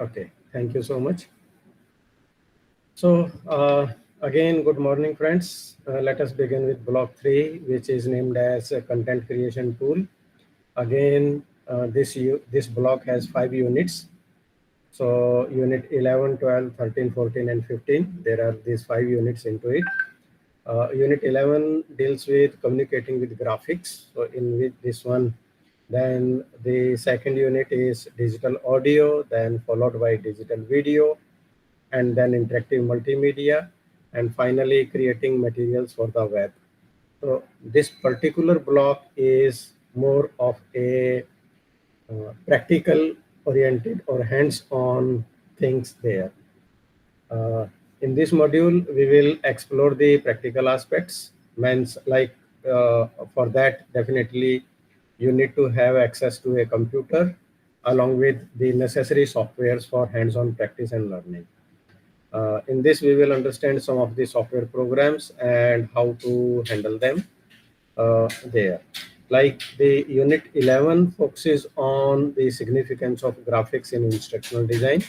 Okay, thank you so much. So again, good morning, friends. Let us begin with block 3, which is named as a content creation tool. Again, this block has 5 units. So unit 11, 12, 13, 14, and 15. There are these 5 units into it. Unit 11 deals with communicating with graphics. So in with this one, then the second unit is digital audio, then followed by digital video, and then interactive multimedia, and finally creating materials for the web. So this particular block is more of a practical oriented or hands-on things there. Uh, in this module, we will explore the practical aspects. Means like for that, definitely you need to have access to a computer along with the necessary softwares for hands-on practice and learning. In this, we will understand some of the software programs and how to handle them there. Like the unit 11 focuses on the significance of graphics in instructional design.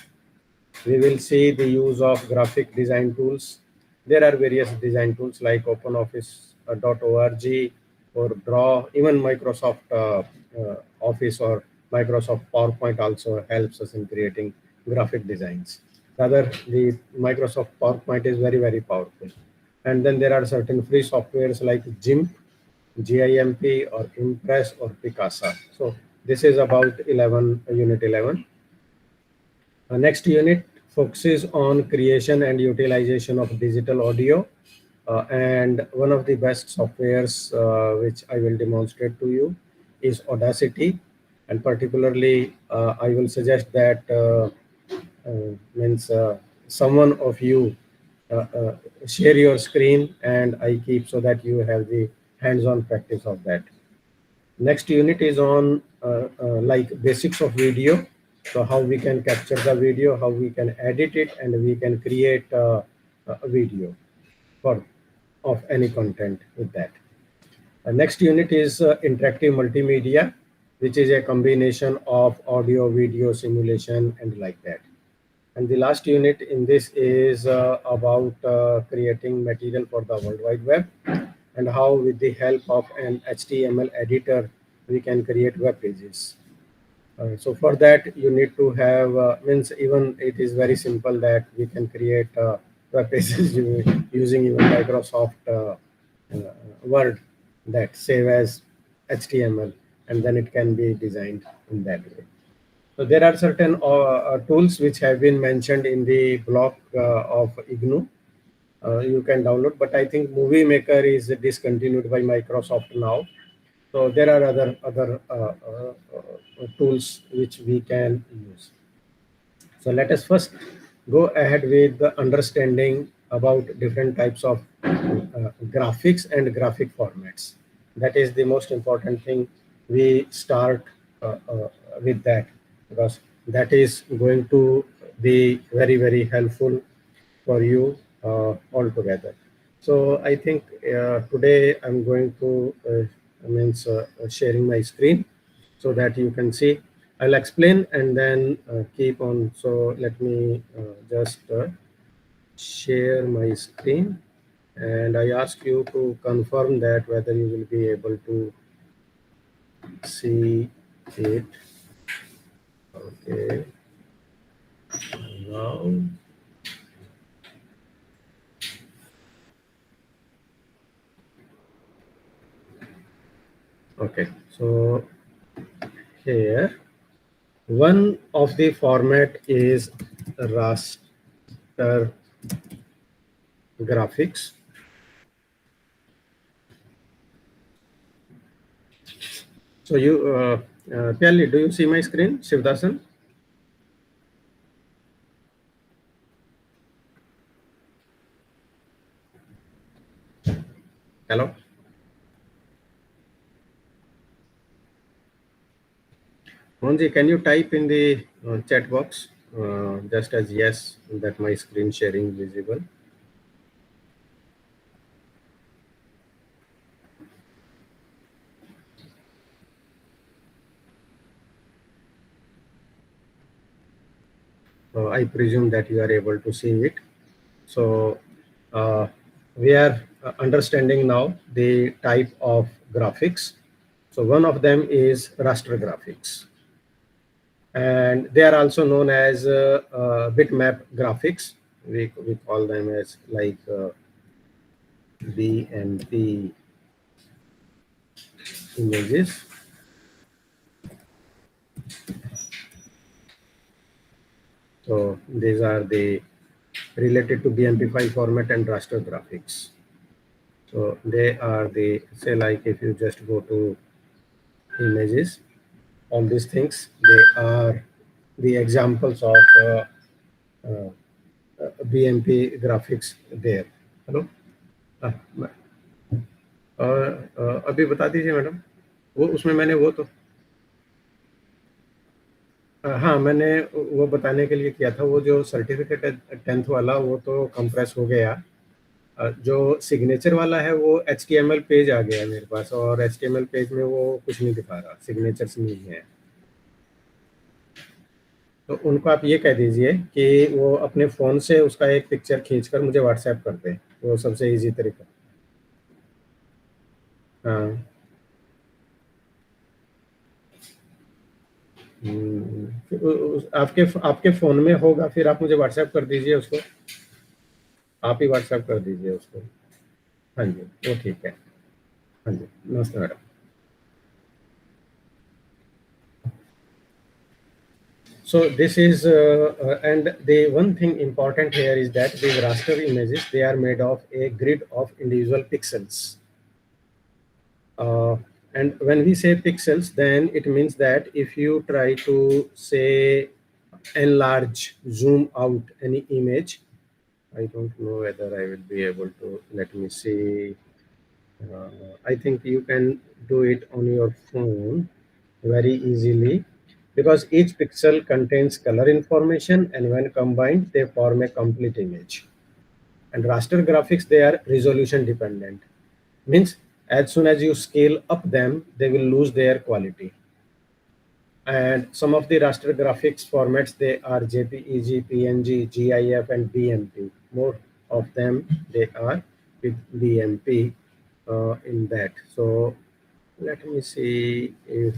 We will see the use of graphic design tools. There are various design tools like OpenOffice.org or Draw. Even Microsoft Office or Microsoft PowerPoint also helps us in creating graphic designs. Rather, the Microsoft PowerPoint is very, very powerful. And then there are certain free softwares like GIMP or Impress or Picasa. So this is about 11, unit 11. Next unit focuses on creation and utilization of digital audio. And one of the best softwares which I will demonstrate to you is Audacity. And particularly, I will suggest that means someone of you share your screen and I keep so that you have the hands-on practice of that. Next unit is on like basics of video. So how we can capture the video, how we can edit it, and we can create a video for of any content with that. Next unit is interactive multimedia, which is a combination of audio, video, simulation, and like that. And the last unit in this is about creating material for the World Wide Web and how with the help of an HTML editor, we can create web pages. So for that, you need to have, means even it is very simple that we can create web pages using even Microsoft Word that save as HTML, and then it can be designed in that way. So there are certain tools which have been mentioned in the blog of IGNU. You can download, but I think Movie Maker is discontinued by Microsoft now. So there are other tools which we can use. So let us first go ahead with the understanding about different types of graphics and graphic formats. That is the most important thing. We start with that because that is going to be very, very helpful for you altogether. So I think today I'm going to means sharing my screen so that you can see. I'll explain and then keep on. So let me just share my screen, and I ask you to confirm that whether you will be able to see it. Okay. Now. Okay. So here, one of the format is Raster Graphics. So you, Pyali, do you see my screen, Shivdasan? Hello? Monji, can you type in the chat box just as yes, that my screen sharing visible? I presume that you are able to see it. So uh, we are understanding now the type of graphics. So one of them is raster graphics, and they are also known as bitmap graphics. We call them as like BMP images. So these are the related to BMP5 format and raster graphics. So they are the, say like if you just go to images, all these things, they are the examples of uh, BMP graphics there. Hello अभी बता दीजिए madam, वो उसमें मैंने वो तो हाँ, मैंने वो बताने के लिए किया था, वो जो सर्टिफिकेट है 10th वाला वो तो कंप्रेस हो गया। जो सिग्नेचर वाला है वो HTML पेज आ गया है मेरे पास, और HTML पेज में वो कुछ नहीं दिखा रहा, सिग्नेचर्स नहीं है। तो उनको आप ये कह दीजिए कि वो अपने फ़ोन से उसका एक पिक्चर खींचकर मुझे व्हाट्सएप कर दें, वो सबसे ईज़ी तरीका। हाँ। आपके आपके फ़ोन में होगा, फिर आप मुझे व्हाट्सएप कर दीजिए उसको, आप ही व्हाट्सएप कर दीजिए उसको। हाँ जी, वो ठीक है। हाँ जी, नमस्ते madam. So this is, and the one thing important here is that these raster images, they are made of a grid of individual pixels. Uh, and when we say pixels, then it means that if you try to say enlarge, zoom out any image, I don't know whether I will be able to, let me see. I think you can do it on your phone very easily, because each pixel contains color information, and when combined they form a complete image. And raster graphics, they are resolution dependent, means as soon as you scale up them they will lose their quality. And some of the raster graphics formats, they are JPEG, PNG, GIF and BMP. More of them, they are with BMP in that. So let me see if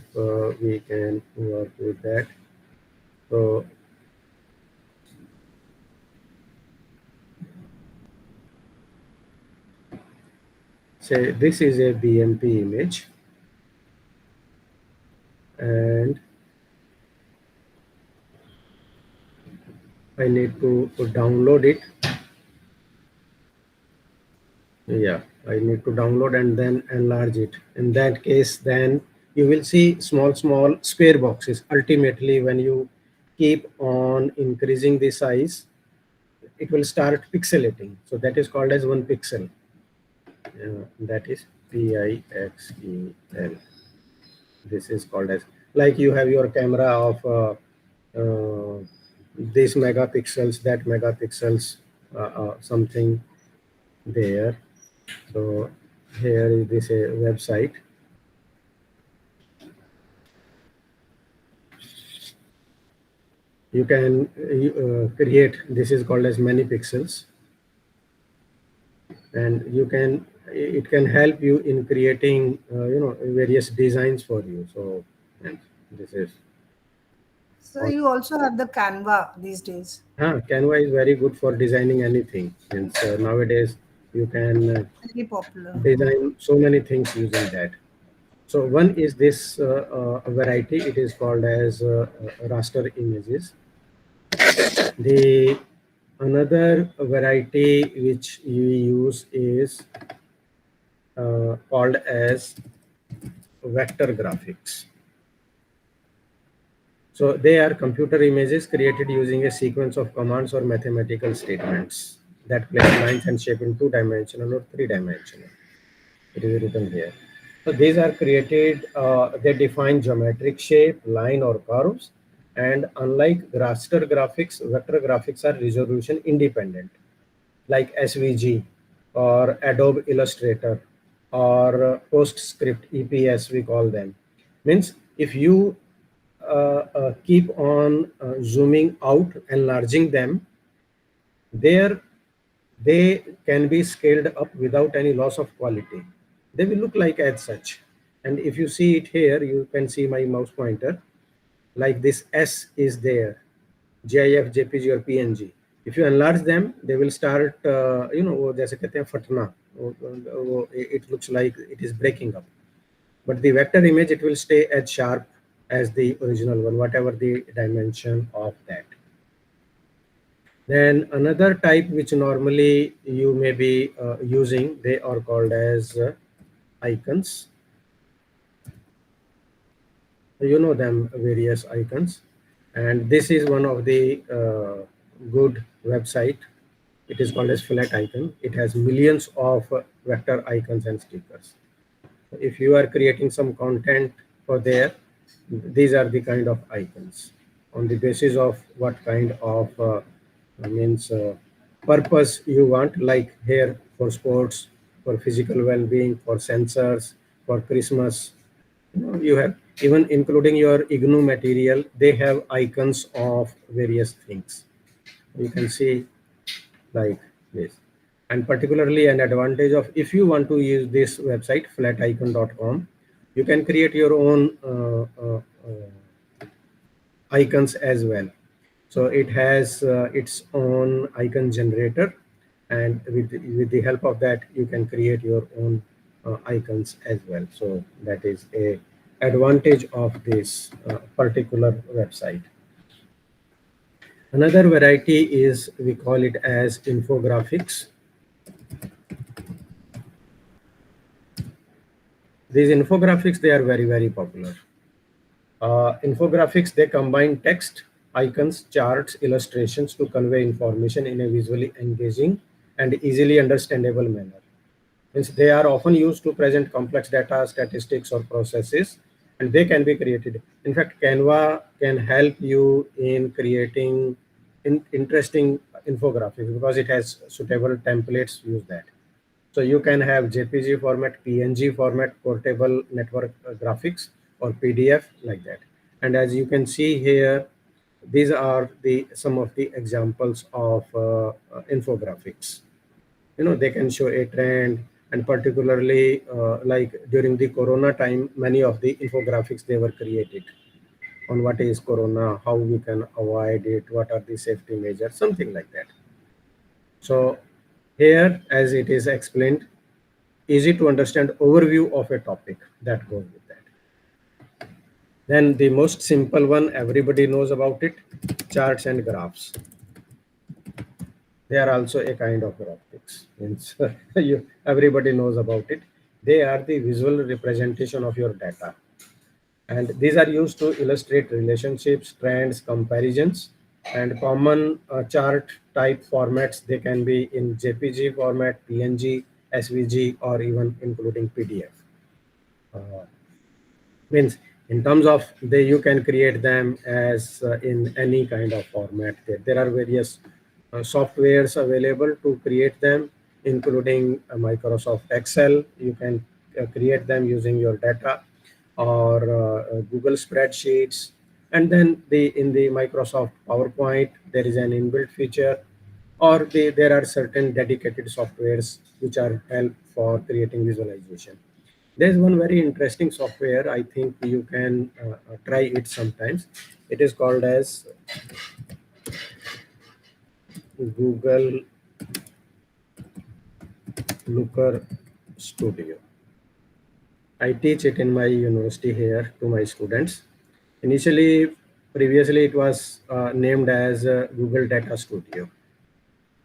we can work with that. So say this is a BMP image, and I need to download it. Yeah, I need to download and then enlarge it. In that case, then you will see small square boxes. Ultimately, when you keep on increasing the size, it will start pixelating. So that is called as one pixel. That is PIXEL. This is called as, like you have your camera of this megapixels, that megapixels, something there. So here is this website. You can create, this is called as many pixels, and you can, it can help you in creating various designs for you. So, and this is So you also have the Canva these days. Canva is very good for designing anything, and so nowadays you can Very popular. design so many things using that. So one is this variety, it is called as raster images. The another variety which we use is called as vector graphics. So they are computer images created using a sequence of commands or mathematical statements that place lines and shape in two-dimensional or three-dimensional. It is written here. So these are created, they define geometric shape, line or curves, and unlike raster graphics, vector graphics are resolution independent, like SVG or Adobe Illustrator or PostScript, EPS we call them. Means if you keep on zooming out, enlarging them, there they can be scaled up without any loss of quality. They will look like as such. And if you see it here, you can see my mouse pointer, like this S is there, GIF, JPG or PNG. If you enlarge them, they will start, वो जैसे कहते हैं फटना, it looks like it is breaking up. But the vector image, it will stay as sharp as the original one, whatever the dimension of that. Then another type which normally you may be using, they are called as icons. You know them, various icons. And this is one of the good website. It is called as flat icon. It has millions of vector icons and stickers. If you are creating some content for there, these are the kind of icons on the basis of what kind of means purpose you want, like here for sports, for physical well-being, for sensors, for Christmas. You have even including your IGNU material, they have icons of various things. You can see like this. And particularly an advantage of, if you want to use this website flaticon.com, you can create your own icons as well. So it has its own icon generator, and with the help of that, you can create your own icons as well. So that is a advantage of this particular website. Another variety is, we call it as infographics. These infographics, they are very, very popular. Infographics, they combine text, icons, charts, illustrations to convey information in a visually engaging and easily understandable manner. Means they are often used to present complex data, statistics, or processes, and they can be created. In fact, Canva can help you in creating interesting infographics because it has suitable templates. Use that. So you can have JPG format, PNG format, portable network graphics, or PDF, like that. And as you can see here, these are the some of the examples of infographics. They can show a trend, and particularly like during the Corona time, many of the infographics, they were created on what is Corona, how we can avoid it, what are the safety measures, something like that. So here, as it is explained, easy to understand overview of a topic, that goes with that. Then the most simple one, everybody knows about it, charts and graphs. They are also a kind of graphics. Means everybody knows about it. They are the visual representation of your data. And these are used to illustrate relationships, trends, comparisons, and common chart type formats. They can be in JPG format, PNG, SVG, or even including PDF. Means in terms of you can create them as in any kind of format. There are various softwares available to create them, including Microsoft Excel. You can create them using your data, or Google spreadsheets. And then in the Microsoft PowerPoint, there is an inbuilt feature, or there are certain dedicated softwares which are help for creating visualization. There's one very interesting software. I think you can try it sometimes. It is called as Google Looker Studio. I teach it in my university here to my students. Previously it was named as Google Data Studio.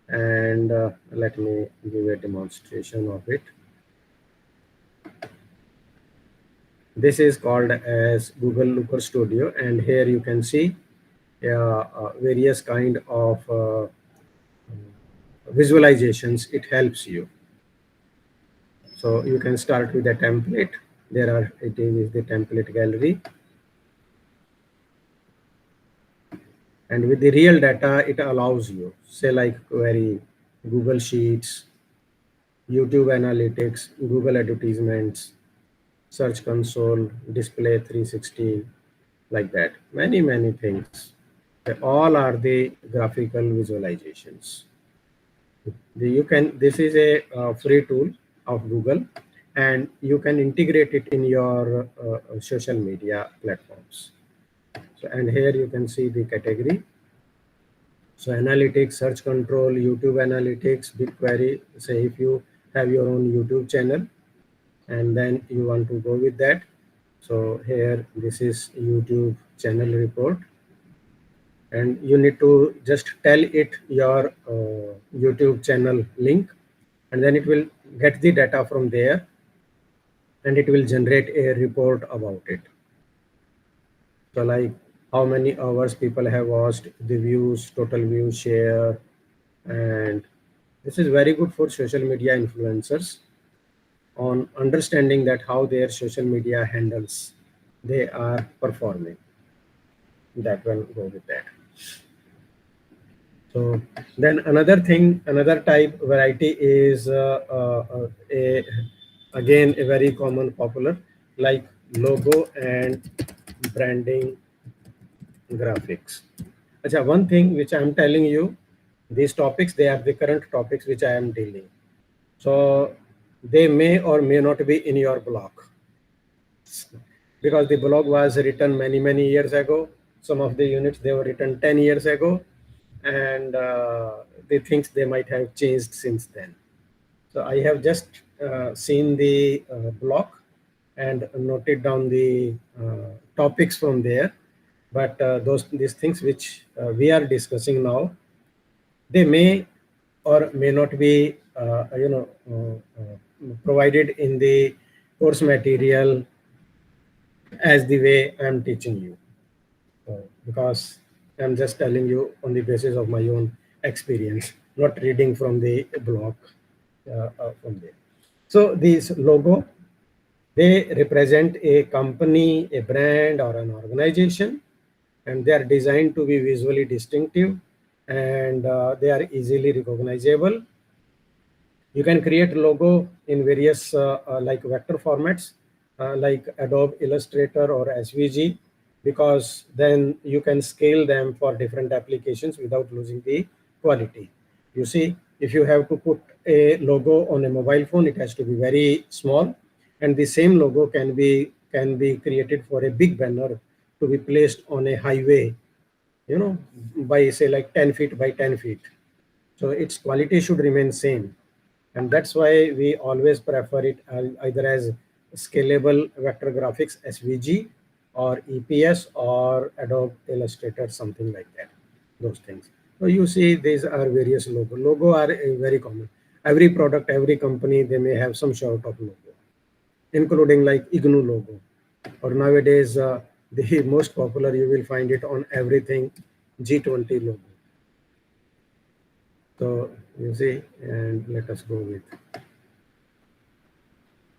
And let me give a demonstration of it. This is called as Google Looker Studio, and here you can see various kind of visualizations. It helps you. So you can start with a template. It is the template gallery. And with the real data, it allows you, say like query, Google Sheets, YouTube Analytics, Google Advertisements, Search Console, Display 360, like that. Many things. They all are the graphical visualizations. You can. This is a free tool of Google, and you can integrate it in your social media platforms. So, and here you can see the category. So analytics, search control, YouTube analytics, BigQuery. Say if you have your own YouTube channel and then you want to go with that. So here, this is YouTube channel report, and you need to just tell it your YouTube channel link, and then it will get the data from there, and it will generate a report about it. So like how many hours people have watched, the views, total views, share, and this is very good for social media influencers on understanding that how their social media handles they are performing. That will go with that. So then another thing, another type variety is a again a very common popular like logo and branding graphics. Achha, one thing which I am telling you, these topics, they are the current topics which I am dealing. So they may or may not be in your blog because the blog was written many years ago. Some of the units they were written 10 years ago, and the things they might have changed since then. So I have just seen the blog and noted down the topics from there. But these things which we are discussing now, they may or may not be, provided in the course material as the way I am teaching you. Because I'm just telling you on the basis of my own experience, not reading from the blog from there. So these logo, they represent a company, a brand, or an organization, and they are designed to be visually distinctive, and they are easily recognizable. You can create logo in various like vector formats like Adobe Illustrator or SVG, because then you can scale them for different applications without losing the quality. You see, if you have to put a logo on a mobile phone, it has to be very small, and the same logo can be created for a big banner to be placed on a highway, by say like 10 feet by 10 feet. So its quality should remain same, and that's why we always prefer it either as scalable vector graphics SVG or EPS or Adobe Illustrator, something like that. Those things. So you see, these are various logo. Logo are very common. Every product, every company, they may have some sort of logo, including like IGNU logo. Or nowadays, the most popular, you will find it on everything, G20 logo. So you see, and let us go with.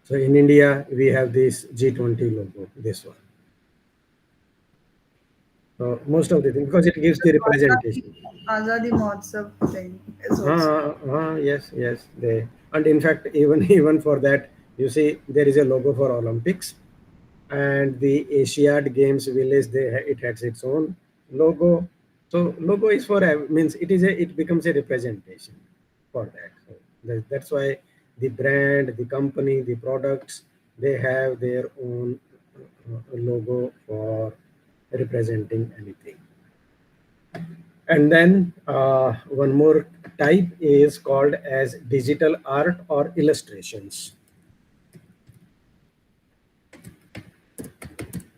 So in India, we have this G20 logo, this one. So most of the things, because it gives the representation. Azadi Mahotsav thing is also. Yes, they, and in fact, even for that, you see, there is a logo for Olympics, and the Asiad Games village, it has its own logo. So logo is for means it becomes a representation for that. So that's why the brand, the company, the products, they have their own logo for representing anything. And then one more type is called as digital art or illustrations.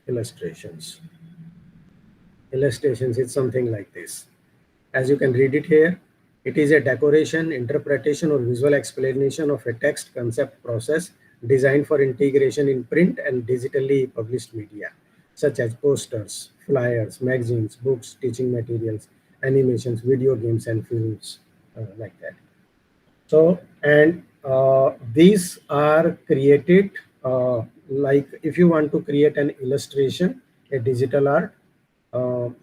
Illustrations. Illustrations is something like this. As you can read it here, it is a decoration, interpretation, or visual explanation of a text, concept, process designed for integration in print and digitally published media, such as posters, flyers, magazines, books, teaching materials, animations, video games, and films, like that. So, and these are created like if you want to create an illustration, a digital art,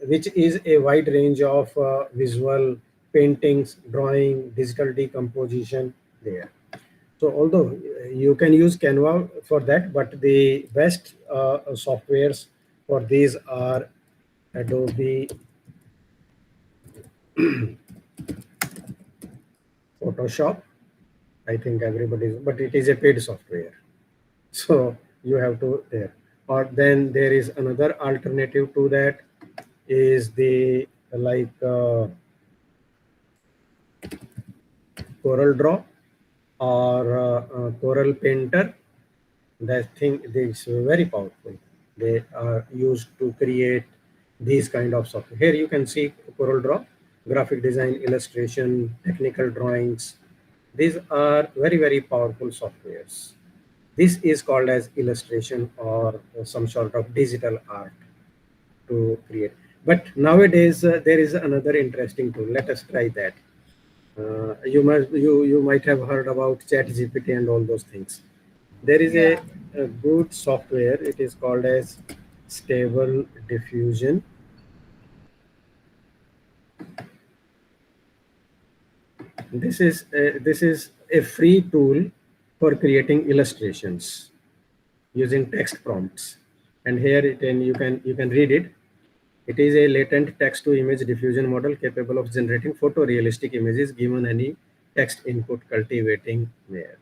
which is a wide range of visual paintings, drawing, digital decomposition there. So although you can use Canva for that, but the best softwares For these are Adobe Photoshop. I think everybody's, but it is a paid software. So you have to there. Or then there is another alternative to that is the like CorelDraw or Corel Painter. That thing is very powerful. They are used to create these kind of software. Here you can see CorelDraw, graphic design, illustration, technical drawings. These are very, very powerful softwares. This is called as illustration or some sort of digital art to create. But nowadays there is another interesting tool. Let us try that. You might have heard about ChatGPT and all those things. There is Yeah. a good software. It is called as Stable Diffusion. This is a free tool for creating illustrations using text prompts. And here you can read it. It is a latent text to image diffusion model capable of generating photorealistic images given any text input, cultivating there.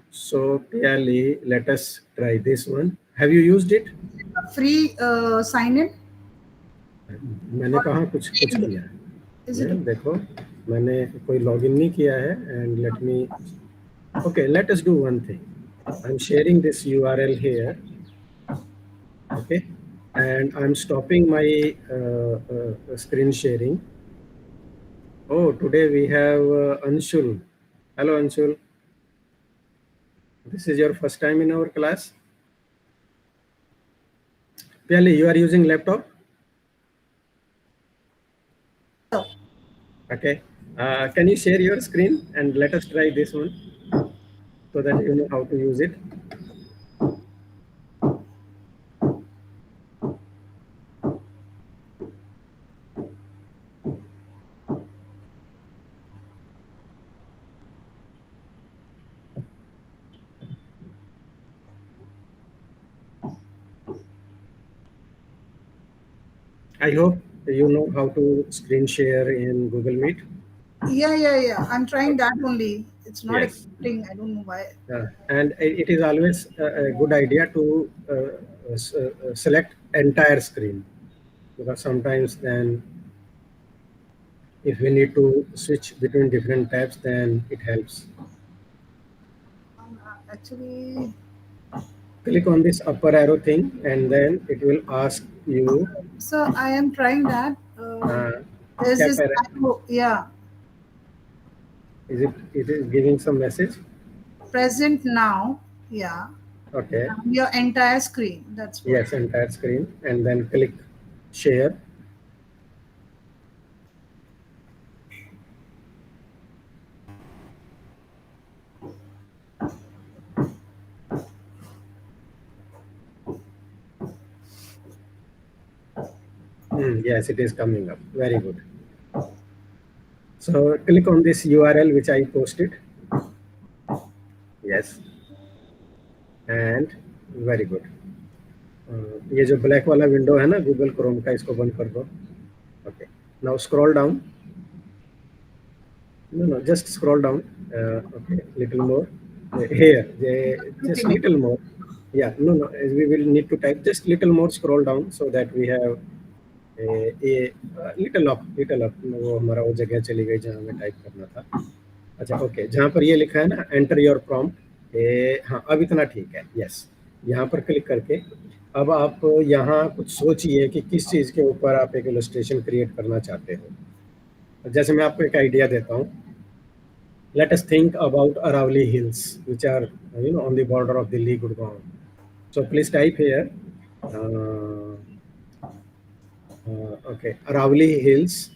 So clearly, let us try this one. Have you used it? Free sign in मैंने or कहाँ कुछ कुछ paid? किया है? Is it? मैं देखो, मैंने कोई लॉगिन नहीं किया है. And let me, okay, let us do one thing. I'm sharing this URL here, okay, and I'm stopping my screen sharing. Oh, today we have Anshul. Hello, Anshul. This is your first time in our class. Pyali, you are using laptop? So, Okay. Can you share your screen and let us try this one so that you know how to use it? I hope you know how to screen share in Google Meet. yeah. I'm trying that only. It's not Yes. accepting. I don't know why. And it is always a good idea to select entire screen, because sometimes then if we need to switch between different tabs, then it helps. Actually, Click on this upper arrow thing and then it will ask you so I am trying that. uh, There's this capture. arrow, yeah, It is giving some message. present now, yeah, Okay. your entire screen. That's what. Yes, entire screen, and then click share. Yes, it is coming up. Very good. So click on this URL which I posted. Yes, and very good. ये जो black वाला window है ना Google Chrome का, इसको बंद कर दो. Okay. Now scroll down. No, just scroll down. Okay, little more. Here, just little more. Yeah, no, we will need to type just little more. Scroll down so that we have a little up. वो हमारा वो जगह चली गई जहाँ हमें type करना था. अच्छा, ओके, जहाँ पर ये लिखा है ना एंटर योर प्रॉम्प्ट, हाँ अब इतना ठीक है. यस, यहाँ पर क्लिक करके अब आप यहाँ कुछ सोचिए कि किस चीज़ के ऊपर आप एक इलस्ट्रेशन क्रिएट करना चाहते हो. जैसे मैं आपको एक आइडिया देता हूँ. Let us think about Aravalli Hills, which are on the border of Delhi, Gurgaon. So please type here. Uh, okay, Aravalli Hills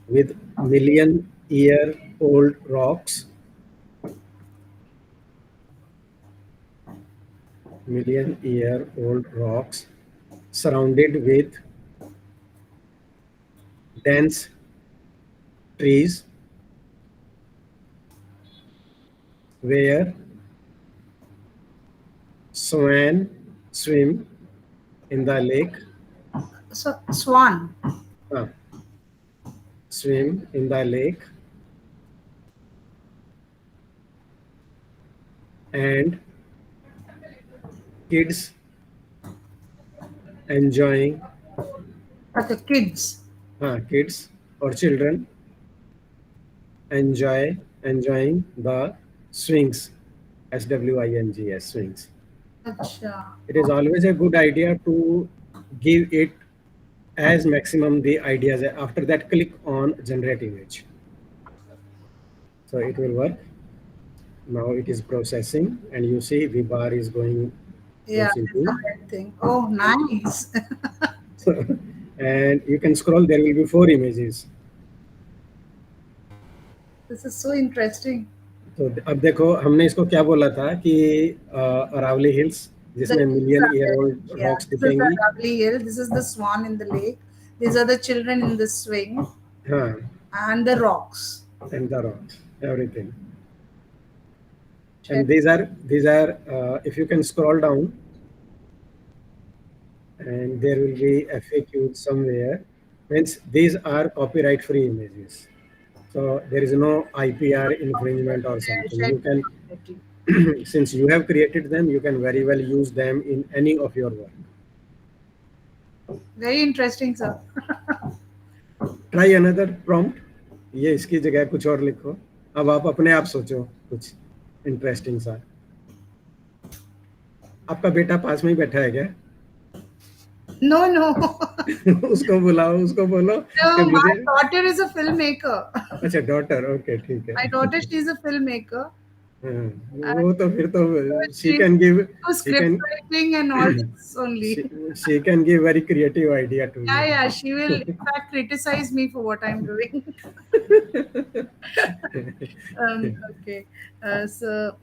with million-year-old rocks, million-year-old rocks, surrounded with dense trees, where swan swim in the lake. So swan. uh, Swim in the lake, and kids enjoying, Okay, kids. kids or children enjoying the swings, swings, swings. Acha. It is always a good idea to give it as maximum the ideas. After that, click on generate image. So it will work. Now it is processing, and you see the bar is Yeah, goes that's the into. red thing. Oh, nice. So, and you can scroll. There will be 4 images. This is so interesting. तो अब देखो, हमने इसको क्या बोला था कि Aravalli hills, The जिसमें kids million are year there. Old Yeah, rocks this is the दिखेंगी. lovely hill. This is the swan in the lake. These are the children in the swing हाँ, and the rocks. and the rocks, everything. Check. And these are if you can scroll down, and there will be FAQ somewhere. Means these are copyright free images. So there is no IPR infringement or something. Check You the can, community. since you have created them, you can very well use them in any of your work. Very interesting, sir. Try another prompt. ये इसकी जगह कुछ और लिखो. अब आप अपने आप सोचो कुछ इंटरेस्टिंग सा. आपका बेटा पास में ही बैठा है क्या? No, no. उसको बुलाओ, उसको बोलो कि No, my मुझे. daughter is a filmmaker. अच्छा, डॉटर. ओके, ठीक है. My daughter, she's a filmmaker. हाँ, And वो तो फिर तो so she she can give, do she script can writing and all this only. she can give very creative idea to Yeah, you. yeah. She will, in fact, criticize me for what I'm doing. Okay. So,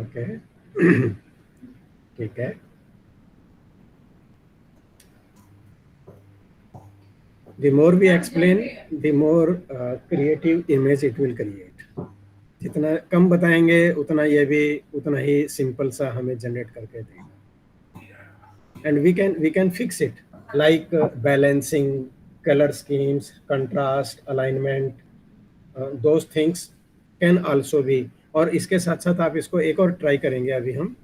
okay. ठीक है. The more we explain, the more creative image it will create. जितना कम बताएंगे उतना ये भी उतना ही simple सा हमें जनरेट करके देगा. And we can fix it, like balancing, color schemes, contrast, alignment, those things can also be. और इसके साथ साथ आप इसको एक और ट्राई करेंगे अभी हम.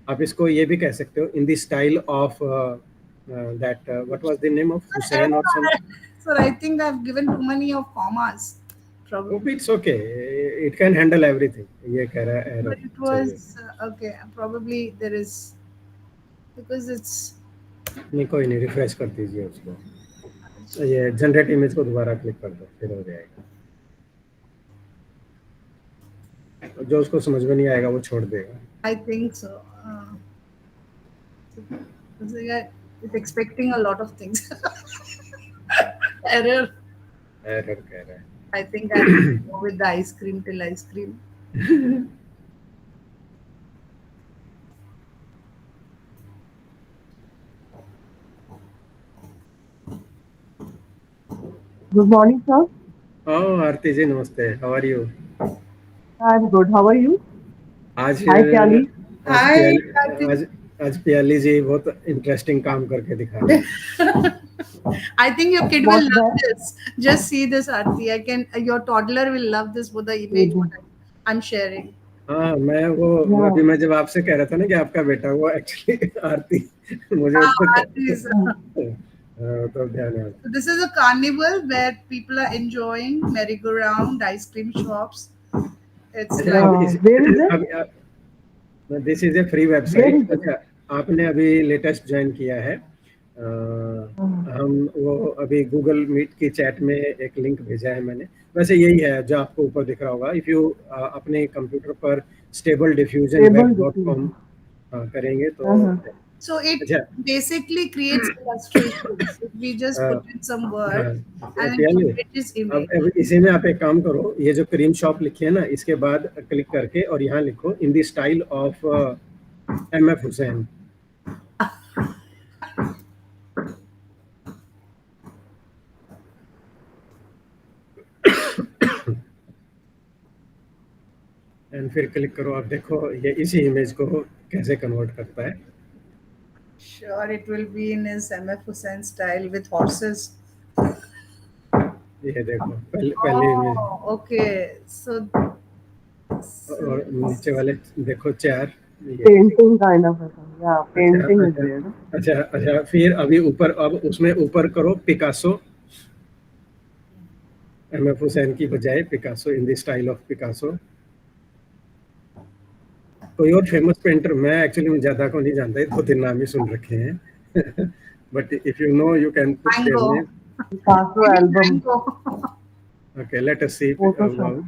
आप इसको ये भी कह सकते हो इन the style of that, what was the name of Hussain और something. so I think I've given too many of commas, Oh, probably. it's okay. It can handle everything. ये कह रहा है But error it चाहिए. was okay. Probably there is because it's नहीं, कोई नहीं, refresh कर दीजिए उसको. ये जनरेट इमेज को दोबारा क्लिक कर दो, फिर हो जाएगा. जो उसको समझ में नहीं आएगा वो छोड़ देगा. I think so. So yeah, it's expecting a lot of things. Error. Error कह रहा है. I think I'll go with the ice cream till ice cream. Good morning, sir. ओह, आरती जी नमस्ते. How are you? I'm good. How are you? आज Hi, Kyali. आज Hi, प्याली Karthik. आज प्याली जी बहुत इंटरेस्टिंग काम करके दिखा रहे हैं. I think your kid will What's love that? this. Just see this, Aarti. I can. Your toddler will love this with the image what I'm sharing. हाँ, मैं वो Yeah. अभी मैं जब आपसे कह रहा था ना कि आपका बेटा, वो एक्चुअली आरती, मुझे Ah, उसको Aarti is. तो ध्यान है. So this is a carnival where people are enjoying merry-go-round, ice cream shops. It's अच्छा, like अब Where is it? This is a free Where website. is it? अच्छा, आपने अभी लेटेस्ट ज्वाइन किया है. हम वो अभी गूगल मीट की चैट में एक लिंक भेजा है मैंने. वैसे यही है जो आपको ऊपर दिख रहा होगा. इफ यू अपने कंप्यूटर पर stable diffusion Table web dot diffusion. Com करेंगे तो. so. It अच्छा. basically creates illustrations. If we just हाँ, put in some हाँ, words and it प्याले, generates अब image. इसी में आप एक काम करो. ये जो क्रीम शॉप लिखी है ना, इसके बाद क्लिक करके और यहाँ लिखो इन the style of MF Hussain. फिर क्लिक करो, आप देखो ये इसी इमेज को कैसे कन्वर्ट करता है। Sure, it will be in his MF Hussain style with horses. ये देखो पहली इमेज, Oh, okay. So और नीचे वाले देखो 4, ये Painting kind of a thing. Yeah, अच्छा painting is अच्छा there. No? अच्छा अच्छा, फिर अभी ऊपर, अब उसमें ऊपर करो पिकासो, MF हुसैन की बजाय Picasso, in the style of Picasso. कोई और फेमस पेंटर, मैं एक्चुअली में ज्यादा को नहीं जानता, 2-3 नाम ही सुन रखे हैं but if you know you can put their name. mango. Picasso Maybe album, mango. Okay, let us see. Photoshop.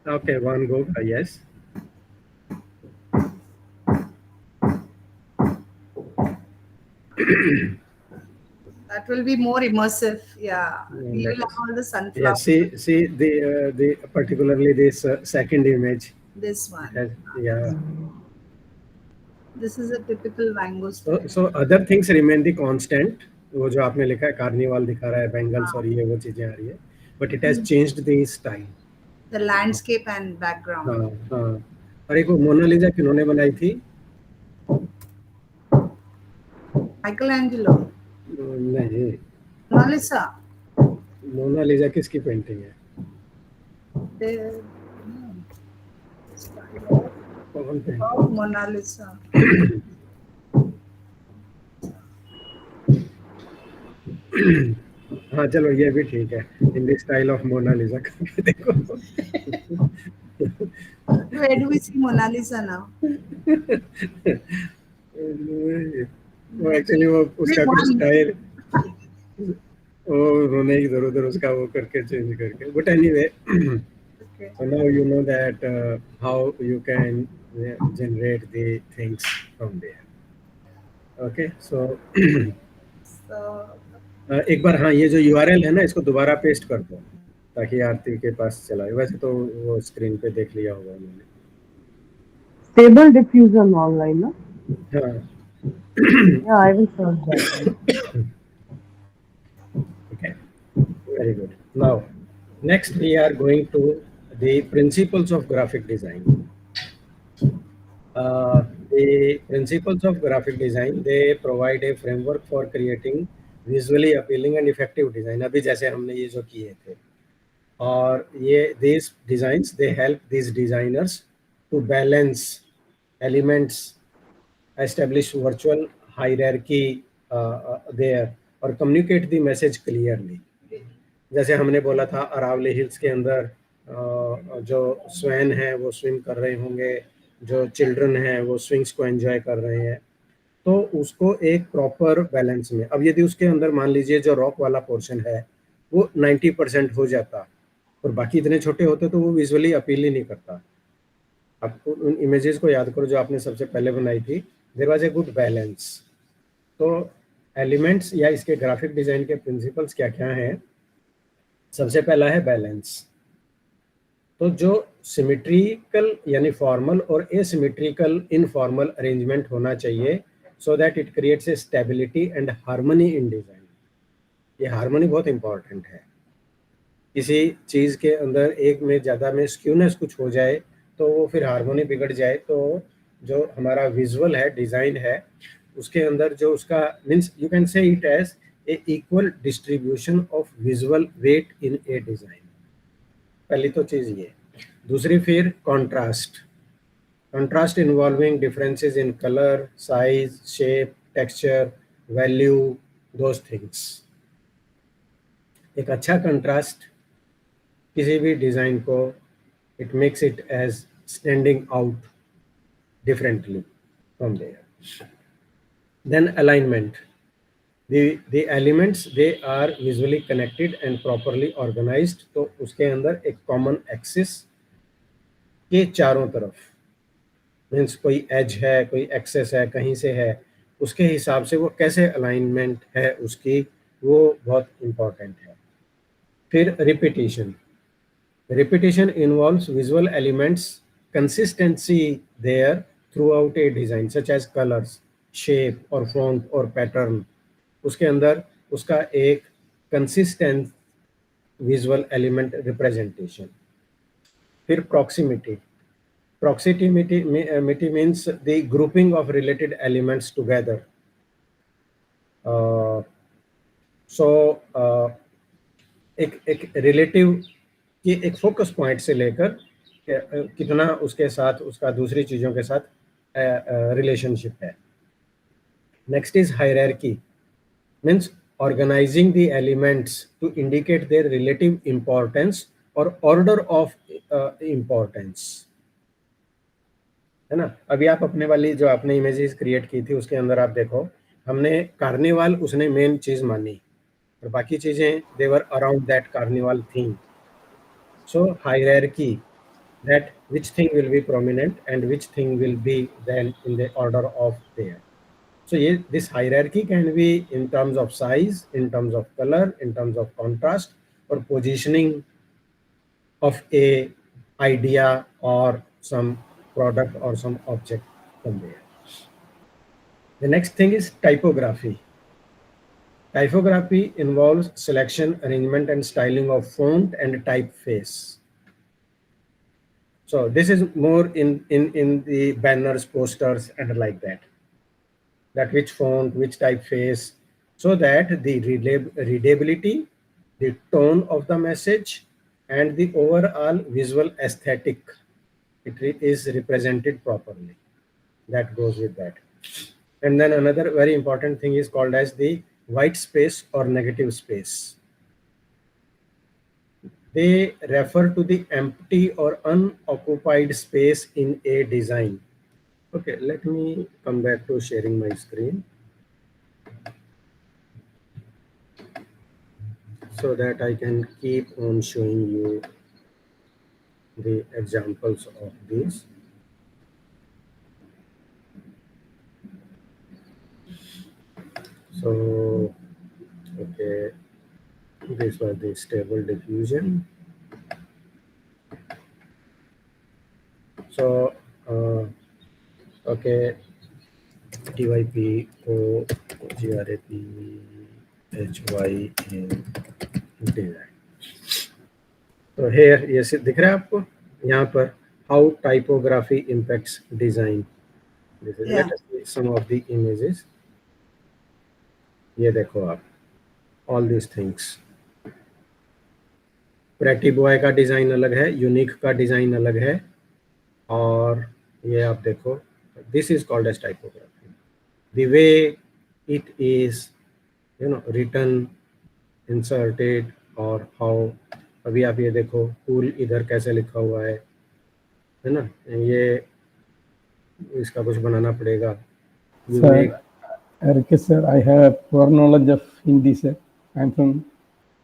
Okay, Van Gogh, yes. That will be more immersive. Yeah. We Let will have us. all the Yeah, sunflower. see the particularly this second image. This It one. has, yeah. This is a typical mango So style. so other things remain the constant. वो जो आपने लिखा है carnival दिखा रहा है, bangles और ये वो चीजें आ रही है, but it has changed the style. The landscape and background. हाँ हाँ। और एक वो मोनालिसा किन्होंने बनाई थी? Michelangelo. नहीं, Mona Lisa. मोनालिसा किसकी पेंटिंग है? The style कौन पेंटिंग? of Mona Lisa. हाँ चलो ये भी ठीक है, in the style of Mona Lisa करके देखो Where do we see Mona Lisa now? वो एक्चुअली वो उसका कुछ One. स्टाइल, वो उन्होंने इधर उधर उसका वो करके चेंज करके, but anyway Okay. so now you know that how you can generate the things from there. Okay, so So एक बार हाँ, ये जो URL है ना, इसको दोबारा पेस्ट कर दो ताकि आरती के पास चला जाए। वैसे तो वो स्क्रीन पे देख लिया होगा उन्होंने। Stable diffusion online. No? हाँ, Yeah, I will search that one. okay, very good. Now, next we are going to the principles of graphic design. The principles of graphic design, they provide a framework for creating visually appealing and effective design. अभी जैसे हमने ये जो किए थे, और ये these designs, they help these designers to balance elements, establish virtual hierarchy there, और communicate the message clearly. जैसे हमने बोला था अरावली हिल्स के अंदर जो स्वैन है वो स्विम कर रहे होंगे, जो चिल्ड्रन हैं वो स्विंग्स को एंजॉय कर रहे हैं, तो उसको एक प्रॉपर बैलेंस में, अब यदि उसके अंदर मान लीजिए जो रॉक वाला पोर्शन है वो 90% हो जाता और बाकी इतने छोटे होते तो वो विजुअली अपील ही नहीं करता। आप उन इमेजेस को याद करो जो आपने सबसे पहले बनाई थी, there was a good balance. तो एलिमेंट्स या इसके ग्राफिक डिजाइन के प्रिंसिपल्स क्या क्या हैं? सबसे पहला है बैलेंस। तो जो सिमेट्रिकल यानी फॉर्मल और एसिमेट्रिकल इनफॉर्मल अरेंजमेंट होना चाहिए, so that it creates a stability and harmony in design. ये हार्मनी बहुत इंपॉर्टेंट है। किसी चीज़ के अंदर एक में ज़्यादा में स्क्यूनेस कुछ हो जाए तो वो फिर हार्मोनी बिगड़ जाए, तो जो हमारा विजुअल है, डिज़ाइन है, उसके अंदर जो उसका means you can say it as a equal distribution of visual weight in a design. पहली तो चीज़ ये। दूसरी फिर contrast, contrast involving differences in colour, size, shape, texture, value, those things. एक अच्छा कंट्रास्ट किसी भी डिज़ाइन को, it makes it as standing out differently from there. Then alignment. The elements, they are visually connected and properly organized. तो उसके अंदर एक common axis के चारों तरफ, मीन्स कोई एज है, कोई एक्सेस है, कहीं से है, उसके हिसाब से वो कैसे अलाइनमेंट है उसकी, वो बहुत इम्पोर्टेंट है। फिर repetition, repetition involves visual elements consistency there throughout a design such as colors, shape or font or pattern। उसके अंदर उसका एक consistent visual element representation। फिर proximity. Proximity means the grouping of related elements together. Uh, so एक relative की एक focus point से लेकर कितना उसके साथ उसका दूसरी चीज़ों के साथ रिलेशनशिप है. Next is hierarchy, means organizing the elements to indicate their relative importance or order of importance. है ना. अभी आप अपने वाली जो आपने इमेजेस क्रिएट की थी उसके अंदर आप देखो, हमने कार्निवाल उसने मेन चीज मानी और बाकी चीजें they were around that carnival theme. So hierarchy, that which thing will be prominent and which thing will be then in the order of there. So this hierarchy can be in terms of size, in terms of color, in terms of contrast, or positioning of a idea or some product or some object from there. The next thing is typography. Typography involves selection, arrangement, and styling of font and typeface. So this is more in the banners, posters, and like that. That which font, which typeface, so that the readability, the tone of the message, and the overall visual aesthetic, it is represented properly. That goes with that. And then another very important thing is called as the white space or negative space. They refer to the empty or unoccupied space in a design. Okay, let me come back to sharing my screen so that I can keep on showing you the examples of these. So, okay, this was the stable diffusion. So, okay, TYPOGRAPHY design. तो here ये दिख रहा है आपको यहाँ पर how typography impacts design. This is, Yeah. let us see some of the images. ये देखो आप all these things. Pretty boy का डिज़ाइन अलग है, यूनिक का डिज़ाइन अलग है, और ये आप देखो this is called as typography. The way it is written, inserted, और हाउ. अभी आप ये देखो कूल इधर कैसे लिखा हुआ है ना. ये इसका कुछ बनाना पड़ेगा. Request sir, I have poor knowledge of Hindi sir. I'm from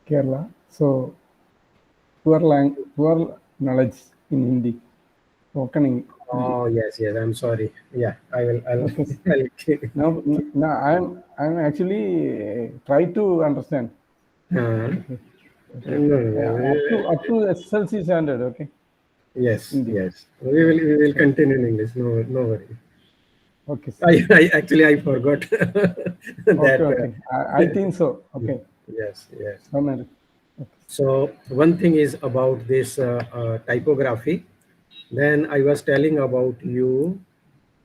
Kerala, so poor knowledge in Hindi. Spoken in Oh yes, I'm sorry. Yeah, I'll Okay. I'll No, I'm actually try to understand. Okay. No, Up to SLC standard. Okay. yes, Hindi. yes. We will continue in English. No worry. Okay. Sir. I actually I forgot that. Okay. I think so. Okay. Yes. Okay. So one thing is about this typography. Then I was telling about you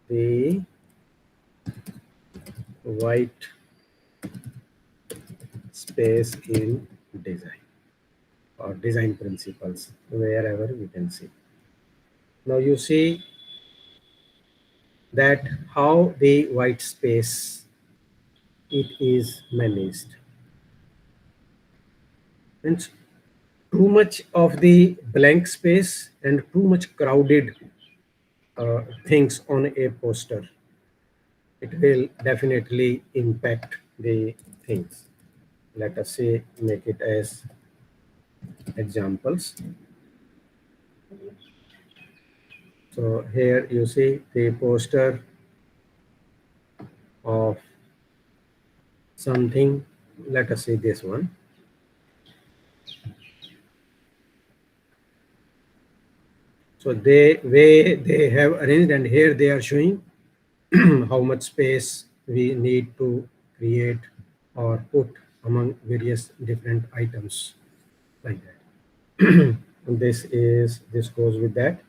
the white space in design or design principles, wherever we can see. Now you see that how the white space it is managed. And too much of the blank space and too much crowded things on a poster, it will definitely impact the things. Let us say make it as examples. So here you see the poster of something. Let us say this one. So they have arranged, and here they are showing how much space we need to create or put among various different items like that. this goes with that.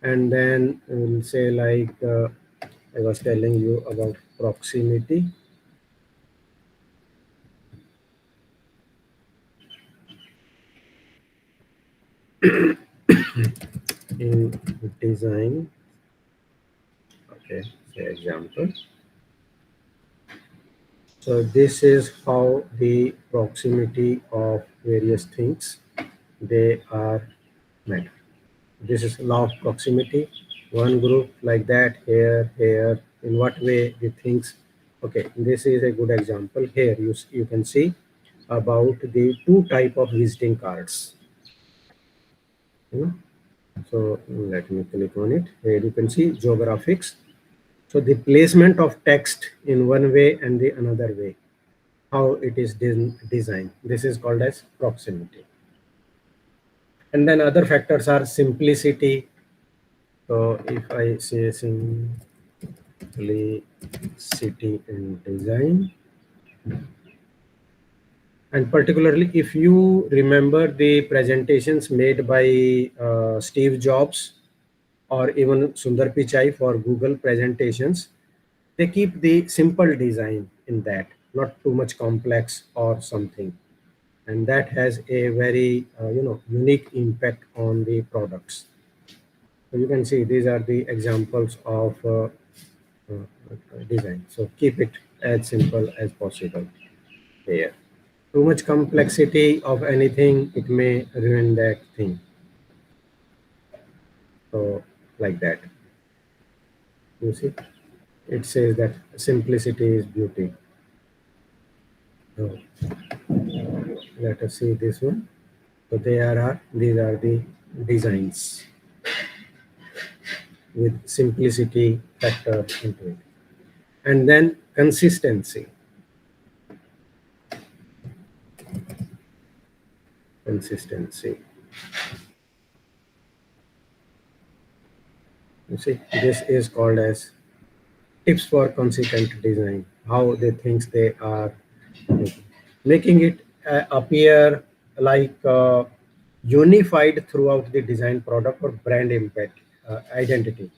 And then we'll say like I was telling you about proximity. In design, okay, say example. So this is how the proximity of various things they are met. This is law of proximity. One group like that, here, here. In what way the things? Okay, this is a good example. Here you can see about the two type of visiting cards. So let me click on it. Here you can see geographics. So the placement of text in one way and the another way, how it is designed. This is called as proximity. And then other factors are simplicity. So if I say simplicity in design, and particularly if you remember the presentations made by Steve Jobs or even Sundar Pichai for Google presentations, they keep the simple design in that, not too much complex or something. And that has a very unique impact on the products. So you can see these are the examples of design. So keep it as simple as possible here. Too much complexity of anything, it may ruin that thing. So like that, you see, it says that simplicity is beauty. So let us see this one. So these are the designs with simplicity factor into it. And then consistency. Consistency. You see, this is called as tips for consistent design. How they think they are making it appear like unified throughout the design product or brand impact identity.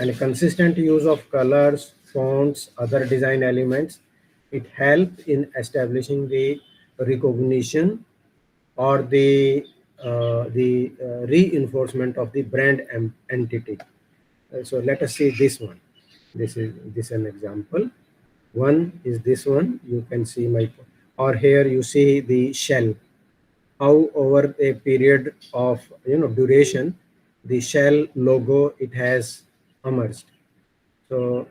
And a consistent use of colors, fonts, other design elements, it helps in establishing the recognition or the reinforcement of the brand entity. So let us see this one. This is an example. One is this one. You can see my, or here you see the shell. How over a period of duration, the shell logo it has emerged. So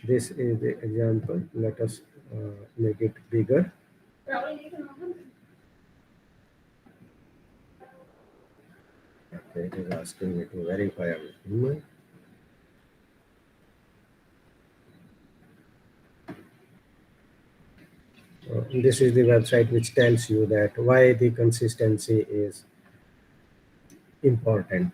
this is the example. Let us make it bigger. Okay, it is asking me to verify a human. This is the website which tells you that why the consistency is important.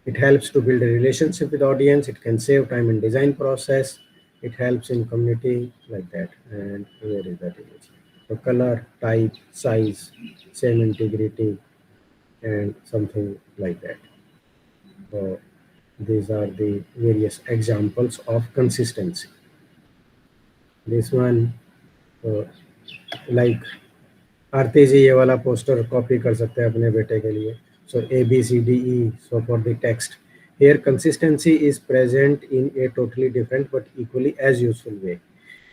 It helps to build a relationship with audience. It can save time in design process. It helps in community like that. And where is that image? The color, type, size, same integrity, and something like that. So these are the various examples of consistency. This one, like आरती जी ये वाला poster copy कर सकते हैं अपने बेटे के लिए. So ABCDE, so for the text. Here consistency is present in a totally different but equally as useful way.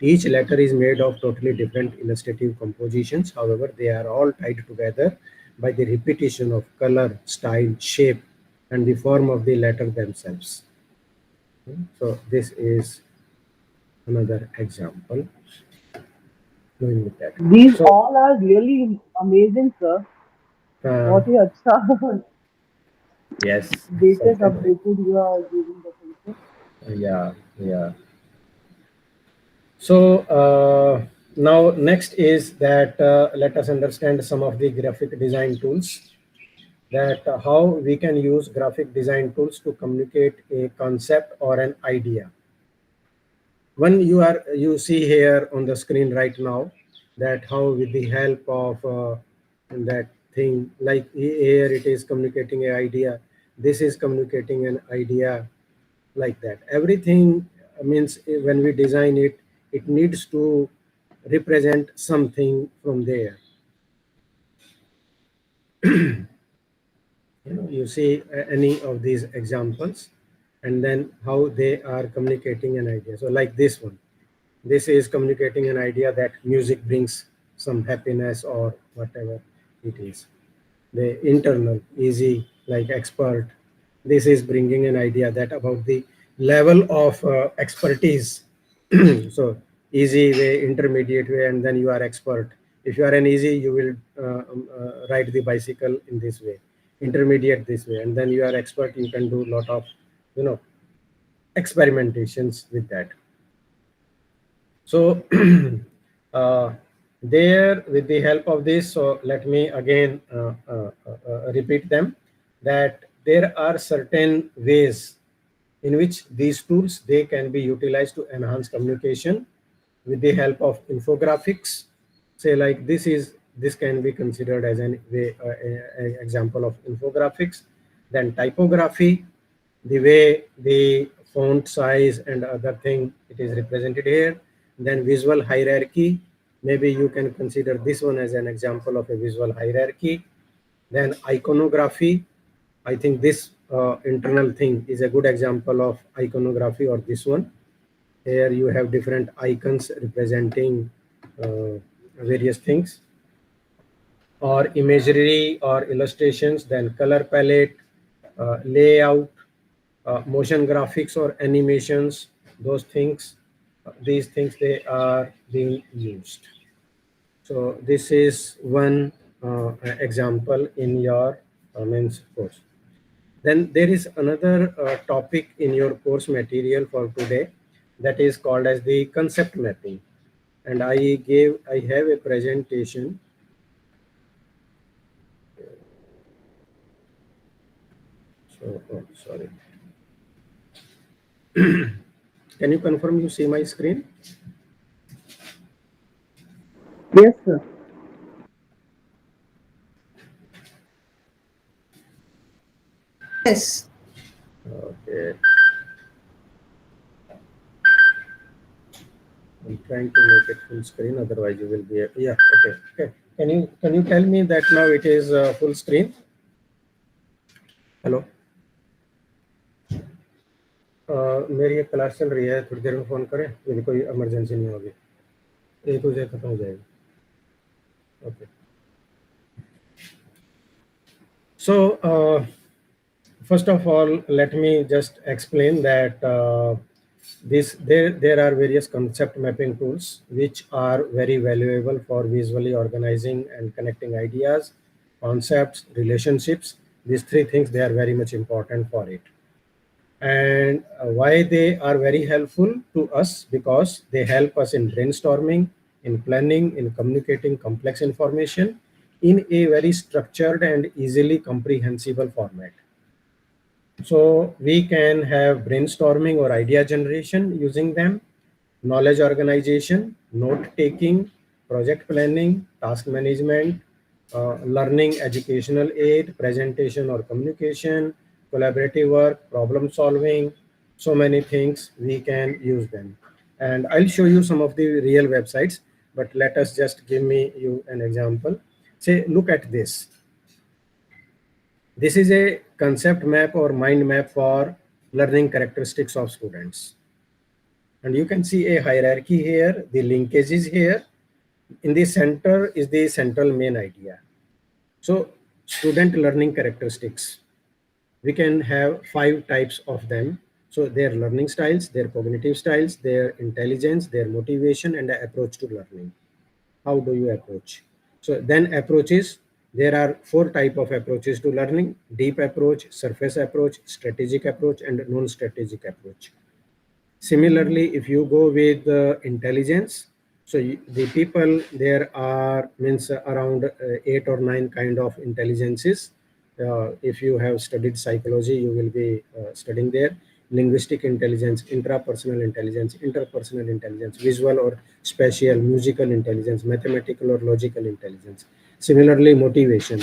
Each letter is made of totally different illustrative compositions. However, they are all tied together by the repetition of color, style, shape, and the form of the letter themselves. So this is another example. Going with that. These So, all are really amazing, sir. बहुत ही अच्छा yes. latest Something like, updated you are giving the things. yeah, yeah. So now next is that let us understand some of the graphic design tools, that how we can use graphic design tools to communicate a concept or an idea. When you see here on the screen right now that how with the help of that thing, like here it is communicating an idea, this is communicating an idea, like that. Everything means when we design it, it needs to represent something from there. You see any of these examples, and then how they are communicating an idea. So like this one, this is communicating an idea that music brings some happiness or whatever it is. The internal, easy, like expert. This is bringing an idea that about the level of expertise. So easy way, intermediate way, and then you are expert. If you are an easy, you will ride the bicycle in this way, intermediate this way, and then you are expert. You can do a lot of, experimentations with that. So there, with the help of this, so let me again repeat them, that there are certain ways in which these tools, they can be utilized to enhance communication with the help of infographics. Say like this can be considered as an example of infographics. Then typography, the way the font size and other thing it is represented here. Then visual hierarchy, maybe you can consider this one as an example of a visual hierarchy. Then iconography, I think this internal thing is a good example of iconography, or this one. Here you have different icons representing various things, or imagery or illustrations. Then color palette, layout, motion graphics or animations, those things, these things, they are being used. So this is one example in your means course. Then there is another topic in your course material for today, that is called as the concept mapping. And I have a presentation. So, oh, sorry. Can you confirm you see my screen? Yes, sir. Yes. Okay. I'm trying to make it full screen, otherwise you will be, yeah, okay. Okay. Can you tell me that now it is full screen? Hello, मेरी एक class चल रही है, थोड़ी देर में phone करें, यदि कोई इमरजेंसी नहीं होगी, एक बजे खत्म हो जाएगी. Okay. So first of all, let me just explain that there are various concept mapping tools which are very valuable for visually organizing and connecting ideas, concepts, relationships. These three things, they are very much important for it. And why they are very helpful to us? Because they help us in brainstorming, in planning, in communicating complex information in a very structured and easily comprehensible format. So we can have brainstorming or idea generation using them, knowledge organization, note taking, project planning, task management, learning, educational aid, presentation or communication, collaborative work, problem solving, so many things we can use them. And I'll show you some of the real websites, but let us just give you an example. Say, look at this. This is a concept map or mind map for learning characteristics of students. And you can see a hierarchy here, the linkages here. In the center is the central main idea. So student learning characteristics, we can have 5 types of them. So their learning styles, their cognitive styles, their intelligence, their motivation, and the approach to learning. How do you approach? So then approaches, there are 4 types of approaches to learning: deep approach, surface approach, strategic approach, and non-strategic approach. Similarly, if you go with intelligence, so the people, there are around 8 or 9 kind of intelligences. If you have studied psychology, you will be studying there. Linguistic intelligence, intrapersonal intelligence, interpersonal intelligence, visual or spatial, musical intelligence, mathematical or logical intelligence. Similarly, motivation,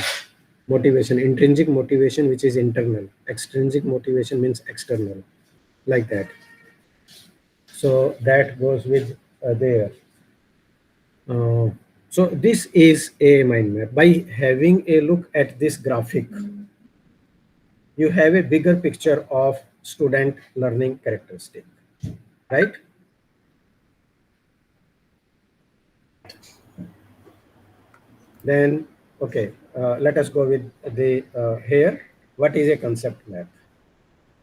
intrinsic motivation, which is internal, extrinsic motivation means external, like that. So that goes with there. So this is a mind map. By having a look at this graphic, you have a bigger picture of student learning characteristic, right? Then, okay, let us go with the here. What is a concept map?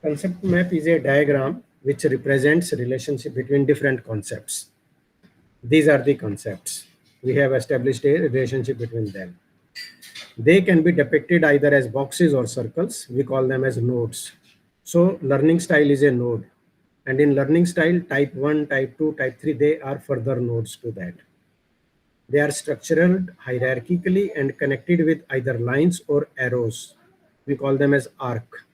Concept map is a diagram which represents relationship between different concepts. These are the concepts. We have established a relationship between them. They can be depicted either as boxes or circles. We call them as nodes. So learning style is a node. And in learning style, type 1, type 2, type 3, they are further nodes to that. They are structured hierarchically and connected with either lines or arrows. We call them as arc.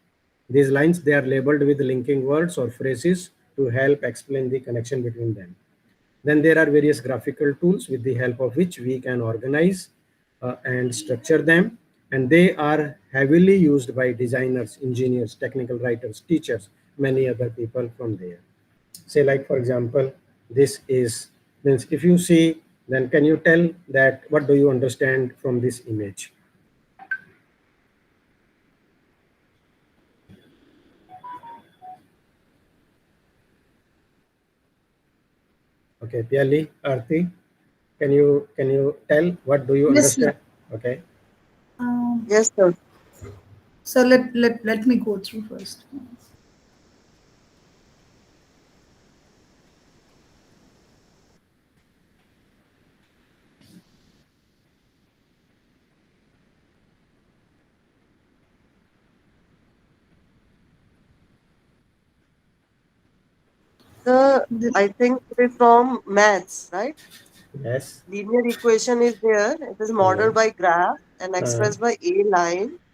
These lines, they are labeled with linking words or phrases to help explain the connection between them. Then there are various graphical tools with the help of which we can organize and structure them. And they are heavily used by designers, engineers, technical writers, teachers, many other people from there. Say like, for example, this is, means if you see, then can you tell that what do you understand from this image? Okay, Piali, Arti, can you tell what do you Yes, sir. understand? Okay. Um, Yes, sir. so let me go through first. The The- I think it is from maths, right? Yes. Linear equation is there. It is Uh, modeled by graph and uh, expressed by A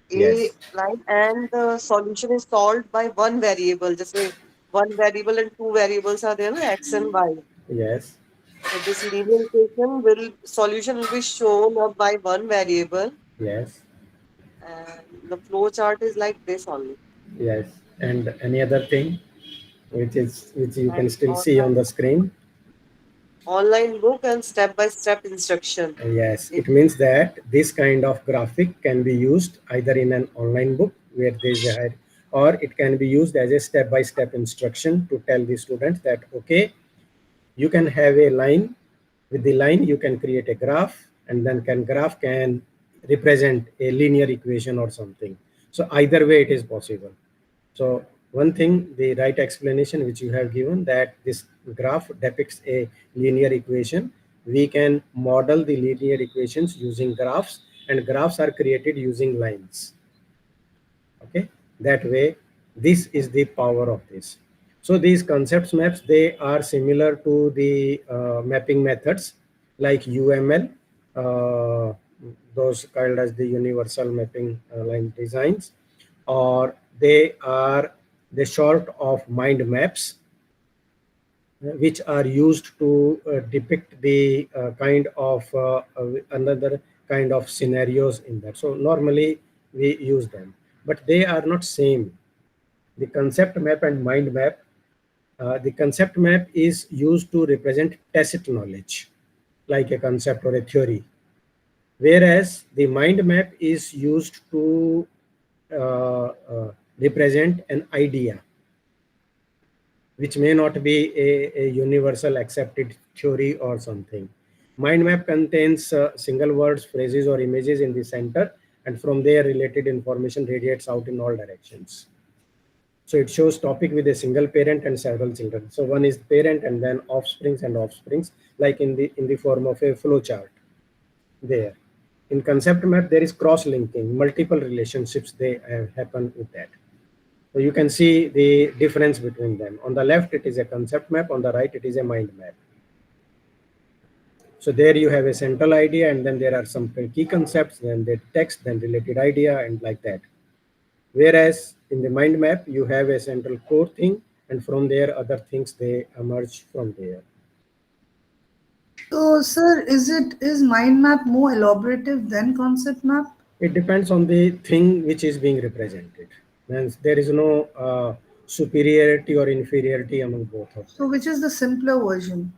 yes. line, and the solution is solved by one variable. Just say one variable and two variables are there, X and Y. Yes. So this linear equation solution will be shown up by one variable, Yes. and the flow chart is like this only. Yes. And any other thing which you can And still see on the screen? online book and step-by-step instruction. Yes, it means that this kind of graphic can be used either in an online book where there is a or it can be used as a step-by-step instruction to tell the student that, okay, you can have a line. With the line, you can create a graph, and then graph can represent a linear equation or something. So either way, it is possible. So one thing, the right explanation which you have given, that this graph depicts a linear equation. We can model the linear equations using graphs, and graphs are created using lines. Okay, that way, this is the power of this. So these concepts maps, they are similar to the mapping methods like UML, uh, those called as the universal mapping line designs, or they are the sort of mind maps which are used to depict the kind of another kind of scenarios in that. So normally we use them, but they are not same. The concept map and mind map, the concept map is used to represent tacit knowledge, like a concept or a theory, whereas the mind map is used to represent an idea which may not be a universal accepted theory or something. Mind map contains single words, phrases, or images in the center, and from there related information radiates out in all directions. So it shows topic with a single parent and several children. So one is parent and then offsprings, like in the form of a flow chart there. In concept map, there is cross-linking, multiple relationships they happen with that. So you can see the difference between them. On the left, it is a concept map. On the right, it is a mind map. So there you have a central idea, and then there are some key concepts, then the text, then related idea, and like that. Whereas in the mind map, you have a central core thing, and from there, other things, they emerge from there. So, sir, is mind map more elaborative than concept map? It depends on the thing which is being represented. And there is no superiority or inferiority among both of So, them. which is the simpler version?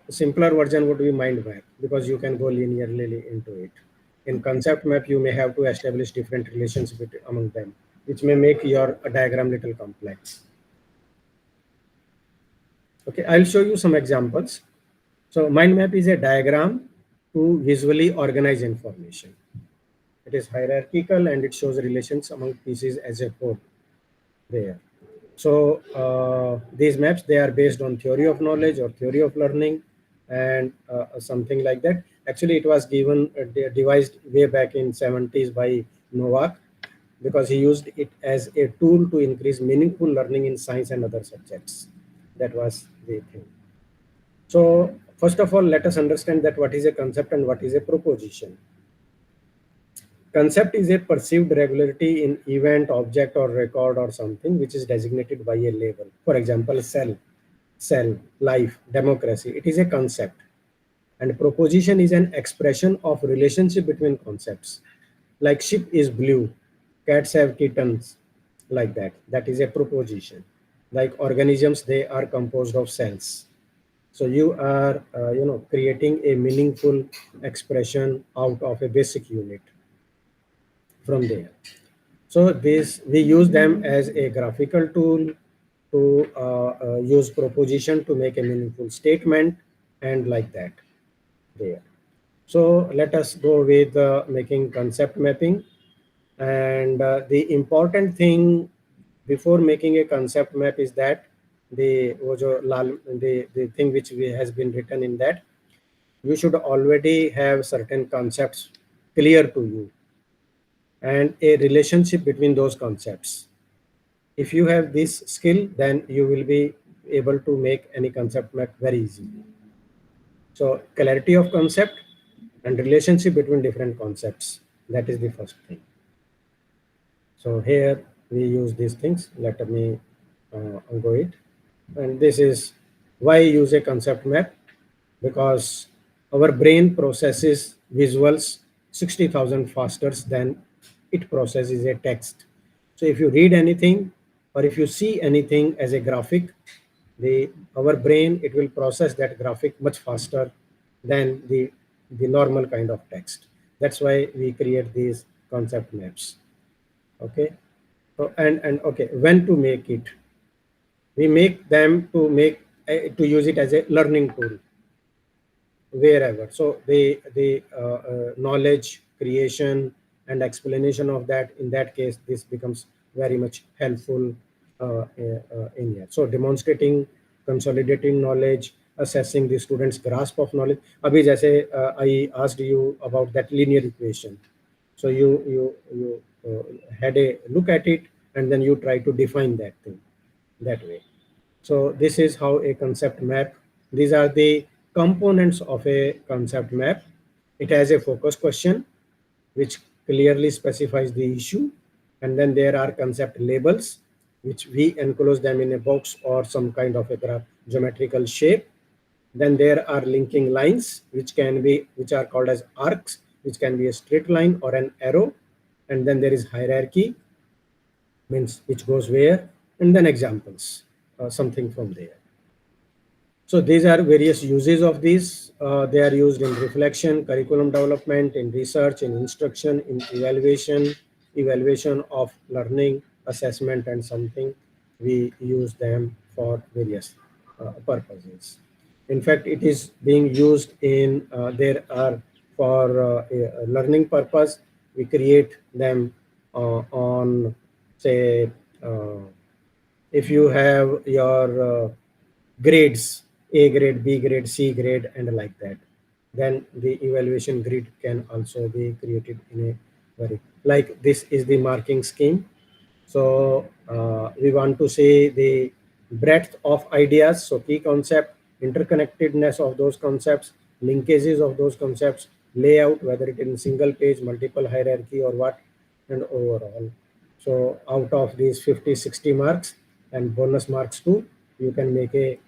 Simpler version would be mind map because you can go linearly into it. In concept map, you may have to establish different relations among them, which may make your diagram little complex. Okay, I'll show you some examples. So mind map is a diagram to visually organize information. It is hierarchical and it shows relations among pieces as a whole there. So these maps, they are based on theory of knowledge or theory of learning and something like that. Actually, it was given devised way back in 70s by Novak because he used it as a tool to increase meaningful learning in science and other subjects. That was the thing. So first of all, let us understand that what is a concept and what is a proposition. Concept is a perceived regularity in event, object, or record or something which is designated by a label. For example, cell, life, democracy. It is a concept. And proposition is an expression of relationship between concepts. Like ship is blue, cats have kittens, like that. That is a proposition. Like organisms, they are composed of cells. So you are, creating a meaningful expression out of a basic unit from there. So this we use them as a graphical tool to use proposition to make a meaningful statement and like that there. So let us go with making concept mapping. And the important thing before making a concept map is that the thing which has been written in that you should already have certain concepts clear to you and a relationship between those concepts. If you have this skill, then you will be able to make any concept map very easily. So clarity of concept and relationship between different concepts. That is the first thing. So here we use these things. Let me go it. And this is why use a concept map, because our brain processes visuals 60,000 faster than it processes a text. So if you read anything or if you see anything as a graphic, the our brain, it will process that graphic much faster than the normal kind of text. That's why we create these concept maps. Okay. So, and okay, when to make it? We make them to use it as a learning tool wherever. So the knowledge creation and explanation of that, in that case, this becomes very much helpful in here. So demonstrating, consolidating knowledge, assessing the student's grasp of knowledge. Abhi jaise I asked you about that linear equation. So you had a look at it and then you try to define that thing that way. So this is how a concept map. These are the components of a concept map. It has a focus question, which clearly specifies the issue. And then there are concept labels, which we enclose them in a box or some kind of a geometrical shape. Then there are linking lines, which are called as arcs, which can be a straight line or an arrow. And then there is hierarchy, means which goes where, and then examples, something from there. So these are various uses of these. They are used in reflection, curriculum development, in research, in instruction, in evaluation of learning, assessment, and something. We use them for various purposes. In fact, it is being used in, there are for a learning purpose. We create them on, say, if you have your grades, A grade, B grade, C grade, and like that, then the evaluation grid can also be created in a very, like this is the marking scheme. So we want to say the breadth of ideas, so key concept, interconnectedness of those concepts, linkages of those concepts, layout, whether it is in single page, multiple hierarchy or what, and overall. So out of these 50, 60 marks and bonus marks too, you can make a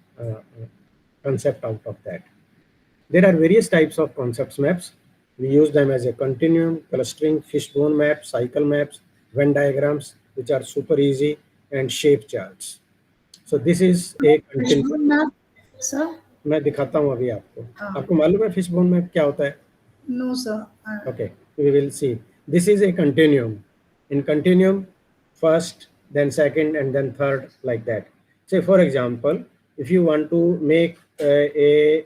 concept out of that. There are various types of concepts maps. We use them as a continuum, clustering, fishbone maps, cycle maps, Venn diagrams, which are super easy, and shape charts. So this is a continuum. Fishbone map, sir? मैं दिखाता हूँ अभी आपको. हाँ. आपको मालूम है fishbone map क्या होता है? No, sir. Okay, we will see. This is a continuum. In continuum, first, then second, and then third, like that. Say, for example, if you want to make a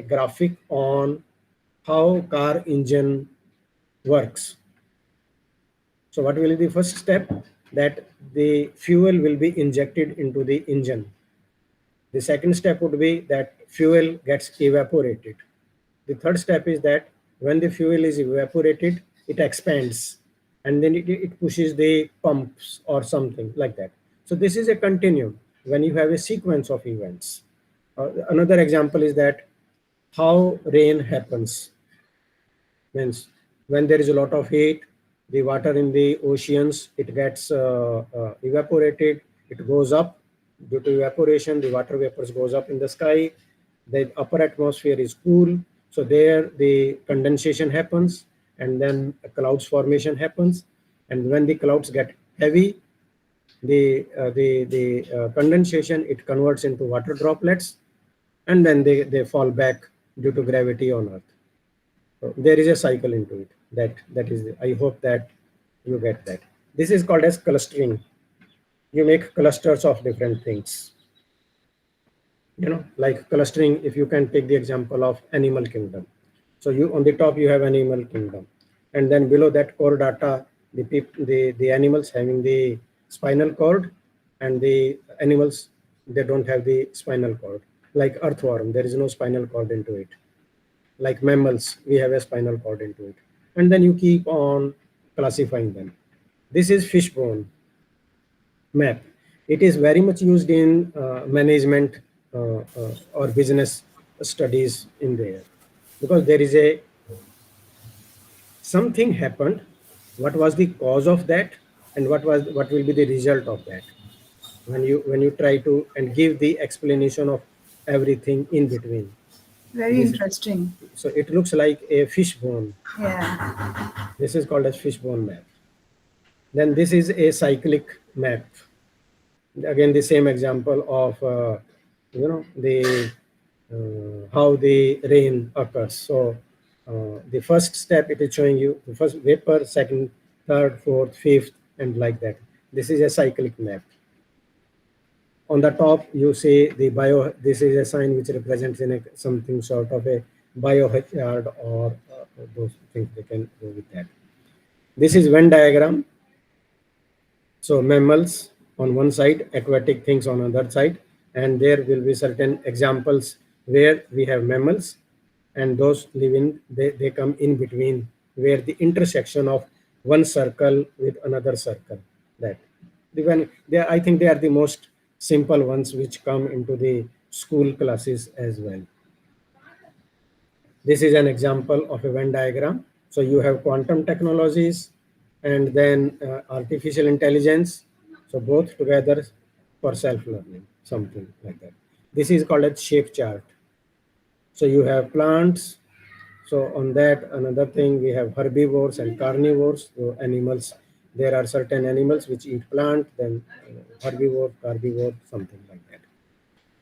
graphic on how car engine works. So what will be the first step? That the fuel will be injected into the engine. The second step would be that fuel gets evaporated. The third step is that when the fuel is evaporated, it expands and then it pushes the pumps or something like that. So this is a continuum when you have a sequence of events. Another example is that how rain happens. Means when there is a lot of heat, the water in the oceans, it gets evaporated, it goes up. Due to evaporation, the water vapors goes up in the sky. The upper atmosphere is cool, so there the condensation happens, and then a clouds formation happens. And when the clouds get heavy, the condensation, it converts into water droplets, and then they fall back due to gravity on Earth. So there is a cycle into it. That is. I hope that you get that. This is called as clustering. You make clusters of different things. You know, like clustering. If you can take the example of animal kingdom. So you on the top you have animal kingdom, and then below that core data, the animals having the spinal cord, and the animals they don't have the spinal cord. Like earthworm, there is no spinal cord into it. Like mammals, we have a spinal cord into it. And then you keep on classifying them. This is fishbone map. It is very much used in management or business studies in there, because there is a something happened. What was the cause of that, and what will be the result of that? When you try to and give the explanation of everything in between. Very This- interesting. So it looks like a fishbone. Yeah. This is called as fishbone map. Then this is a cyclic map. Again, the same example of the how the rain occurs. So the first step, it is showing you the first vapor, second, third, fourth, fifth, and like that. This is a cyclic map. On the top, you see the bio. This is a sign which represents in something sort of a biohazard or those things. They can go with that. This is Venn diagram. So mammals on one side, aquatic things on another side, and there will be certain examples where we have mammals, and those live in they come in between, where the intersection of one circle with another circle. That when they, I think they are the most simple ones which come into the school classes as well. This is an example of a Venn diagram. So you have quantum technologies and then artificial intelligence. So both together for self-learning, something like that. This is called a shape chart. So you have plants. So on that, another thing, we have herbivores and carnivores. So animals, there are certain animals which eat plant, then herbivore, carnivore, something like that.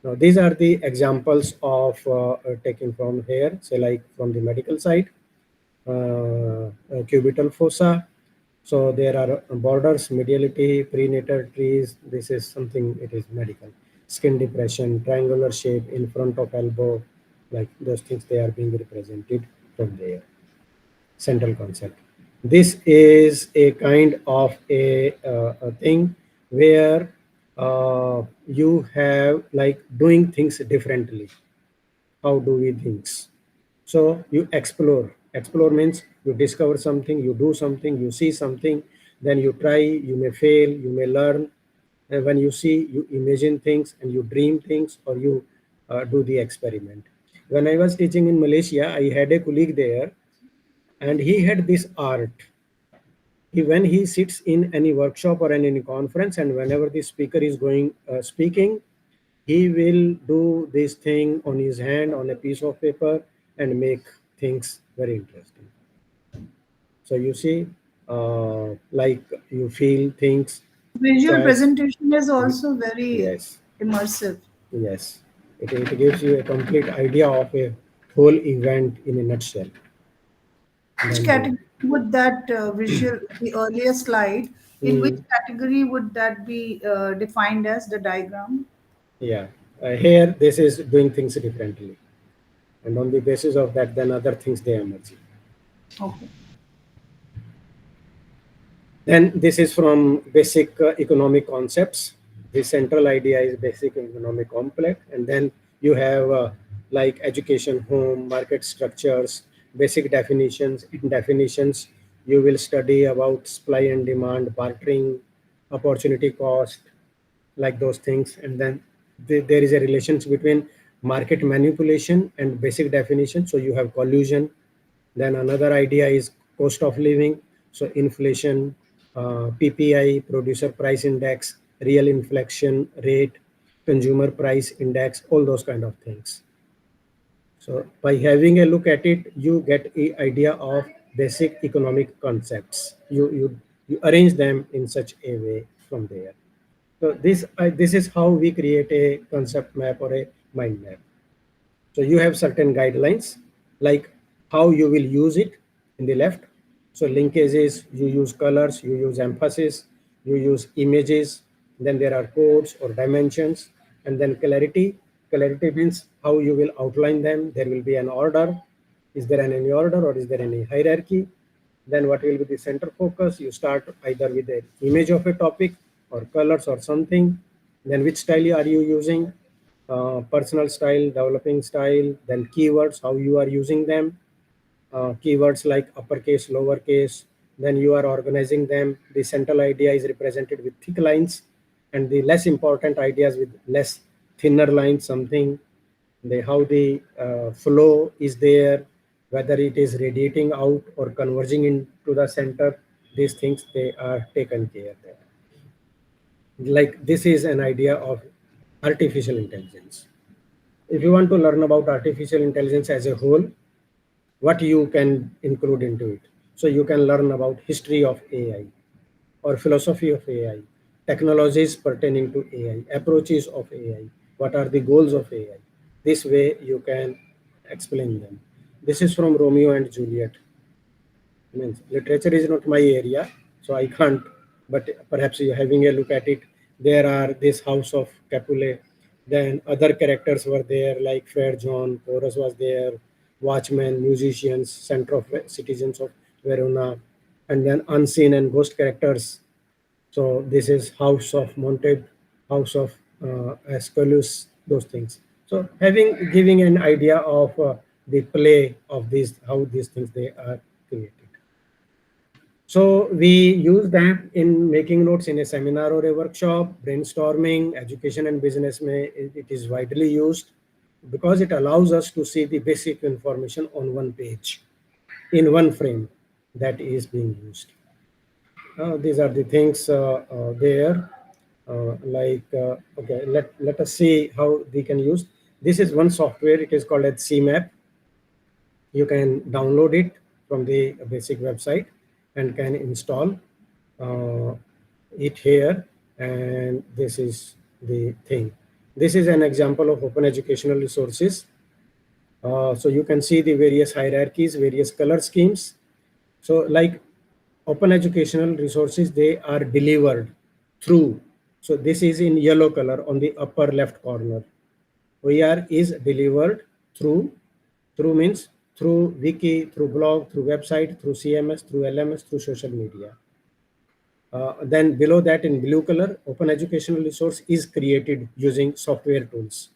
Now, these are the examples of taken from here, say like from the medical side, cubital fossa. So there are borders, mediality, prenatal trees. This is something, it is medical. Skin depression, triangular shape in front of elbow, like those things, they are being represented from there. Central concept. This is a kind of a thing where you have like doing things differently. How do we things? So you explore. Explore means you discover something, you do something, you see something, then you try, you may fail, you may learn. And when you see, you imagine things and you dream things, or you do the experiment. When I was teaching in Malaysia, I had a colleague there, and he had this art. When he sits in any workshop or in any conference, and whenever the speaker is going speaking, he will do this thing on his hand on a piece of paper, and make things very interesting. So you see, like you feel things. Visual As presentation is also very yes, immersive. yes, it gives you a complete idea of a whole event in a nutshell. Which Then category would that visual, the earlier slide, in which mm, category would that be defined as the diagram? yeah, here this is doing things differently, and on the basis of that, then other things they emerge. Okay. Then this is from basic economic concepts. The central idea is basic economic complex, and then you have like education, home, market structures, basic definitions. In definitions, you will study about supply and demand, bartering, opportunity cost, like those things, and then there is a relationship between market manipulation and basic definition. So you have collusion. Then another idea is cost of living, so inflation, PPI, producer price index, real inflation rate, consumer price index, all those kind of things. So by having a look at it, you get a idea of basic economic concepts. You arrange them in such a way from there. So this is how we create a concept map or a mind map. So you have certain guidelines, like how you will use it in the left. So linkages, you use colors, you use emphasis, you use images, then there are codes or dimensions, and then clarity. Clarity means how you will outline them. There will be an order. Is there any order or is there any hierarchy? Then what will be the center focus? You start either with the image of a topic or colors or something. Then which style are you using? Personal style, developing style, then keywords, how you are using them, keywords like uppercase, lowercase, then you are organizing them. The central idea is represented with thick lines, and the less important ideas with less thinner lines, something. How the flow is there, whether it is radiating out or converging into the center, these things, they are taken care of. Like this is an idea of artificial intelligence. If you want to learn about artificial intelligence as a whole, what you can include into it? So you can learn about history of AI or philosophy of AI, technologies pertaining to AI, approaches of AI, what are the goals of AI. This way you can explain them. This is from Romeo and Juliet. Means literature is not my area, so I can't. But perhaps you having a look at it. There are this House of Capulet. Then other characters were there, like Fair John, Chorus was there, Watchmen, musicians, Center of Citizens of Verona, and then unseen and ghost characters. So this is House of Monte, House of Ascalus, those things. So having giving an idea of the play of these, how these things they are created. So we use them in making notes in a seminar or a workshop, brainstorming, education and business. It is widely used because it allows us to see the basic information on one page, in one frame that is being used. These are the things there. Okay, let us see how we can use. This is one software. It is called as CMAP. You can download it from the basic website and can install uh, it here, and this is the thing. This is an example of open educational resources. So you can see the various hierarchies, various color schemes. So like open educational resources, they are delivered through. So this is in yellow color on the upper left corner. OER is delivered through. Through means through wiki, through blog, through website, through CMS, through LMS, through social media. Then below that in blue color, open educational resource is created using software tools.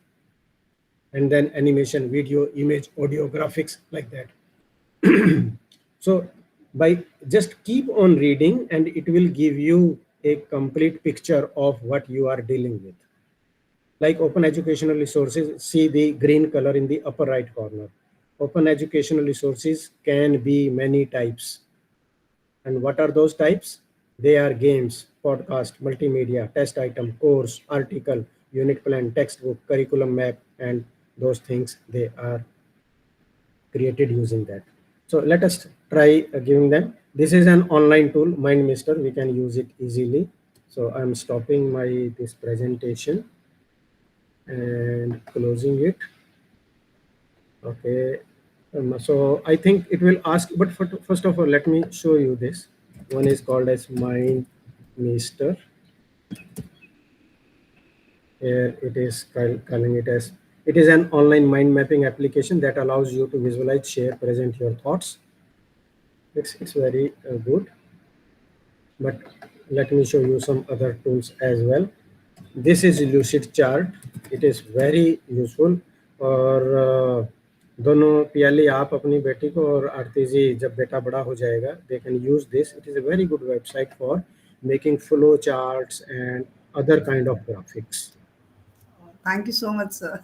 And then animation, video, image, audio, graphics, like that. So by just keep on reading and it will give you a complete picture of what you are dealing with. Like open educational resources, see the green color in the upper right corner. Open educational resources can be many types. And what are those types? They are games, podcast, multimedia, test item, course, article, unit plan, textbook, curriculum map, and those things they are created using that. So let us try giving them. This is an online tool, MindMeister. We can use it easily. So I'm stopping my this presentation and closing it. Okay. So I think it will ask, but first of all, let me show you this. One is called as MindMeister. Here it is calling it as, it is an online mind mapping application that allows you to visualize, share, present your thoughts. It's very good. But let me show you some other tools as well. This is lucid chart. It is very useful. और दोनों पियाली आप अपनी बेटी को और आरती जी जब बेटा बड़ा हो जाएगा, they can use this. It is a very good website for making flow charts and other kind of graphics. Thank you so much, sir.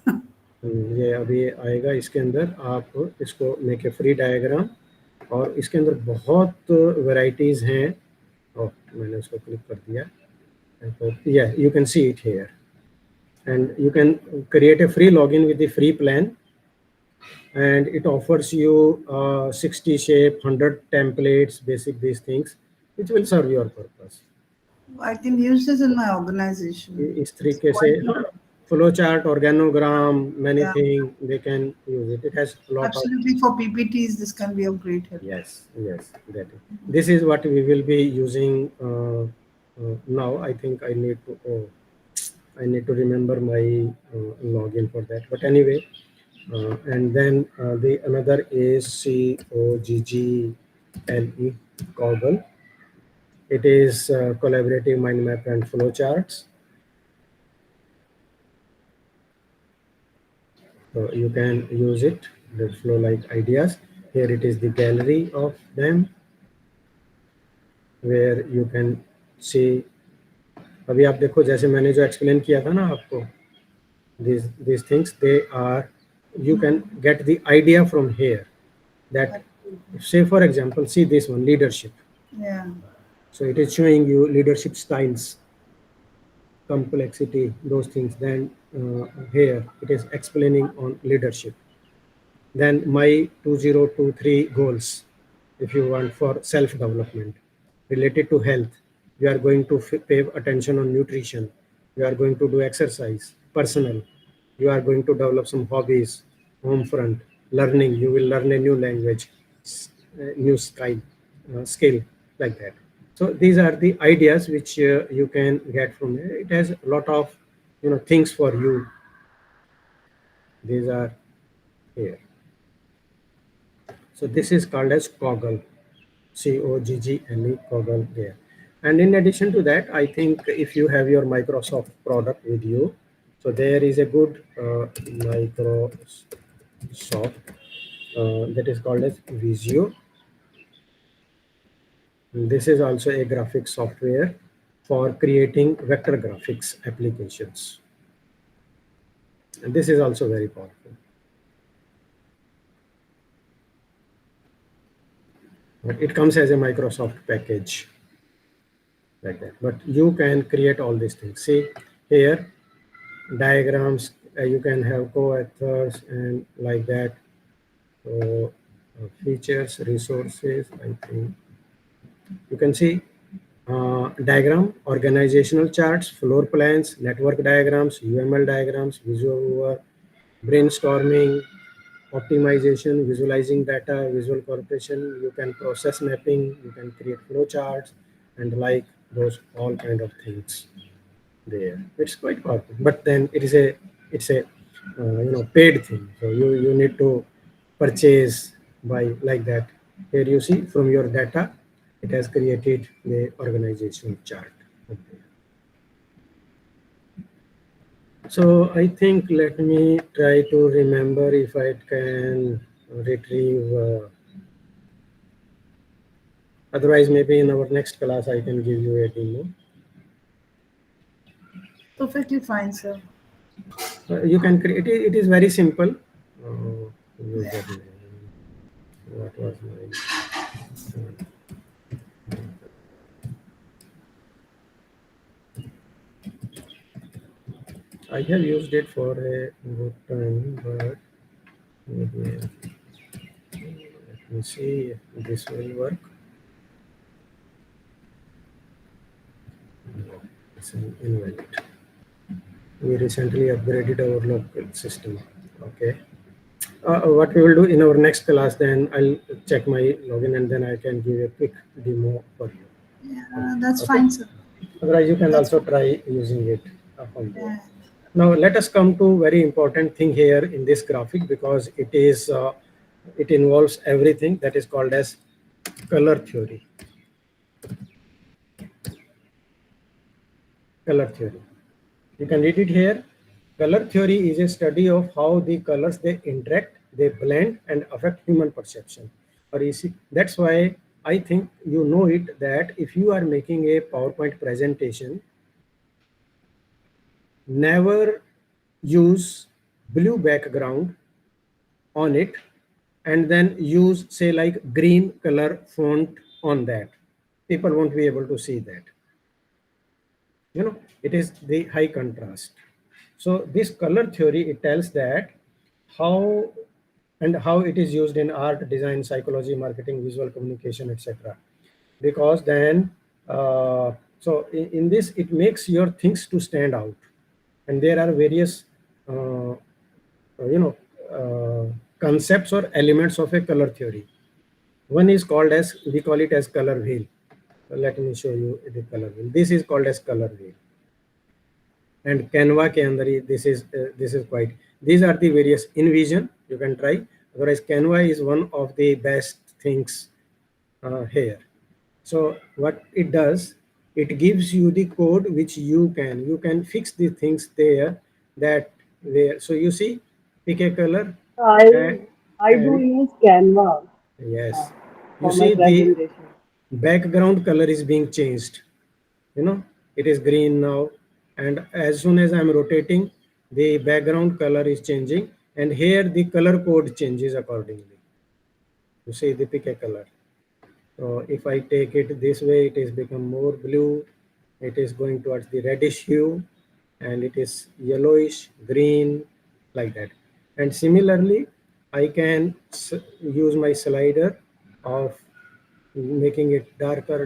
ये अभी आएगा, इसके अंदर आप इसको मेक ए फ्री डायग्राम, और इसके अंदर बहुत वैरायटीज हैं। ओह, मैंने उसको क्लिक कर दिया। Yeah, you can see it here, and you can create a free login with the free plan, and it offers you 60 shape, 100 templates, basic these things, which will serve your purpose. I can use this in my organization. इस तरीके से flow chart, organogram, many Yeah. things they can use it. It has a lot Absolutely, for PPTs, this can be of great help. Yes, that is. This is what we will be using now. I think I need to remember my login for that. But anyway, and then the another is COGGLE Coggle. It is collaborative mind map and flow charts. So you can use it, the flow like ideas. Here it is the gallery of them, where you can see. अभी आप देखो, जैसे मैंने जो explain किया था ना आपको, these things, they are, you can get the idea from here. That, say for example, see this one, leadership. Yeah. So it is showing you leadership styles, complexity, those things. Then here it is explaining on leadership. Then my 2023 goals, if you want for self-development related to health, you are going to pay attention on nutrition, you are going to do exercise, personal, you are going to develop some hobbies, home front, learning, you will learn a new language, new skill, like that. So these are the ideas which you can get from here. It has a lot of things for you. These are here. So this is called as Coggle, COGGLE, Coggle there. And in addition to that, I think if you have your Microsoft product with you, so there is a good Microsoft that is called as Visio. This is also a graphic software for creating vector graphics applications. And this is also very powerful. It comes as a Microsoft package like that, but you can create all these things. See here, diagrams, you can have co-authors and like that. So features, resources, I think you can see diagram, organizational charts, floor plans, network diagrams, UML diagrams, visual brainstorming, optimization, visualizing data, visual corporation, you can process mapping, you can create flow charts, and like those all kind of things there. It's quite powerful, but then it's a paid thing, so you need to purchase by like that. Here you see from your data, it has created the organization chart. So I think, let me try to remember if I can retrieve. Otherwise, maybe in our next class, I can give you a demo. Perfectly fine, sir. You can create it. It is very simple. What was my? I have used it for a good time, but maybe Let me see if this will work. No, it's invalid. We recently upgraded our local system. Okay. What we will do in our next class, then I'll check my login and then I can give a quick demo for you. Yeah, that's Okay. fine, sir. Otherwise, you can That's also fine. try using it from there. Yeah. Now, let us come to very important thing here in this graphic, because it is it involves everything that is called as color theory. Color theory. You can read it here. Color theory is a study of how the colors they interact, they blend and affect human perception. Or you see, that's why I think you know it, that if you are making a PowerPoint presentation, never use blue background on it and then use, say, like green color font on that. People won't be able to see that. You know, it is the high contrast. So this color theory, it tells that how and how it is used in art, design, psychology, marketing, visual communication, etc. Because then so in this, it makes your things to stand out. And there are various you know concepts or elements of a color theory. One is called as, we call it as color wheel. So let me show you the color wheel. This is called as color wheel. And Canva के अंदर ही this is quite, these are the various InVision you can try. Otherwise Canva is one of the best things here. So what it does, it gives you the code which you can fix the things there, that where, so you see, pick a color and, I do and use Canva uh, yes, you for my see the presentation. background color is being changed. You know, it is green now, and as soon as I'm rotating, the background color is changing, and here the color code changes accordingly. You see the pick a color. So if I take it this way, it is become more blue. It is going towards the reddish hue, and it is yellowish, green, like that. And similarly, I can use my slider of making it darker,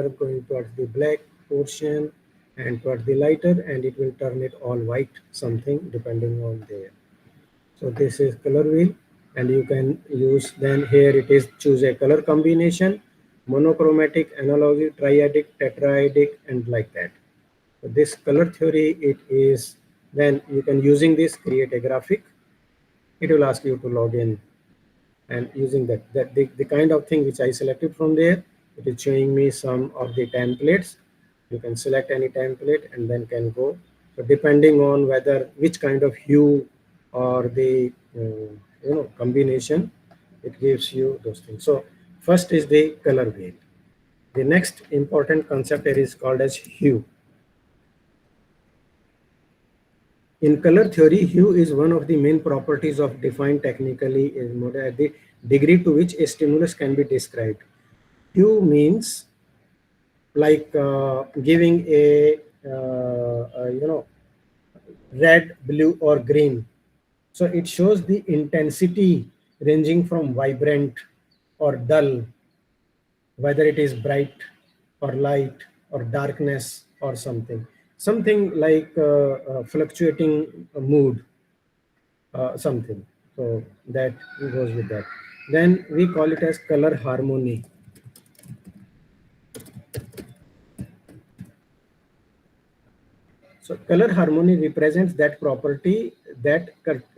going towards the black portion and towards the lighter, and it will turn it all white, something depending on there. So this is color wheel, and you can use, then here it is, choose a color combination, monochromatic, analogic, triadic, tetraidic, and like that. So this color theory, it is, then you can, using this, create a graphic. It will ask you to log in, and using that the kind of thing which I selected from there, it is showing me some of the templates. You can select any template and then can go. So depending on whether which kind of hue or the combination, it gives you those things. So first is the color wheel. The next important concept here is called as hue. In color theory, hue is one of the main properties of defined technically in the degree to which a stimulus can be described. Hue means like giving a red, blue, or green. So it shows the intensity ranging from vibrant or dull, whether it is bright or light or darkness or something like fluctuating mood, something. So that goes with that. Then we call it as color harmony. So color harmony represents that property that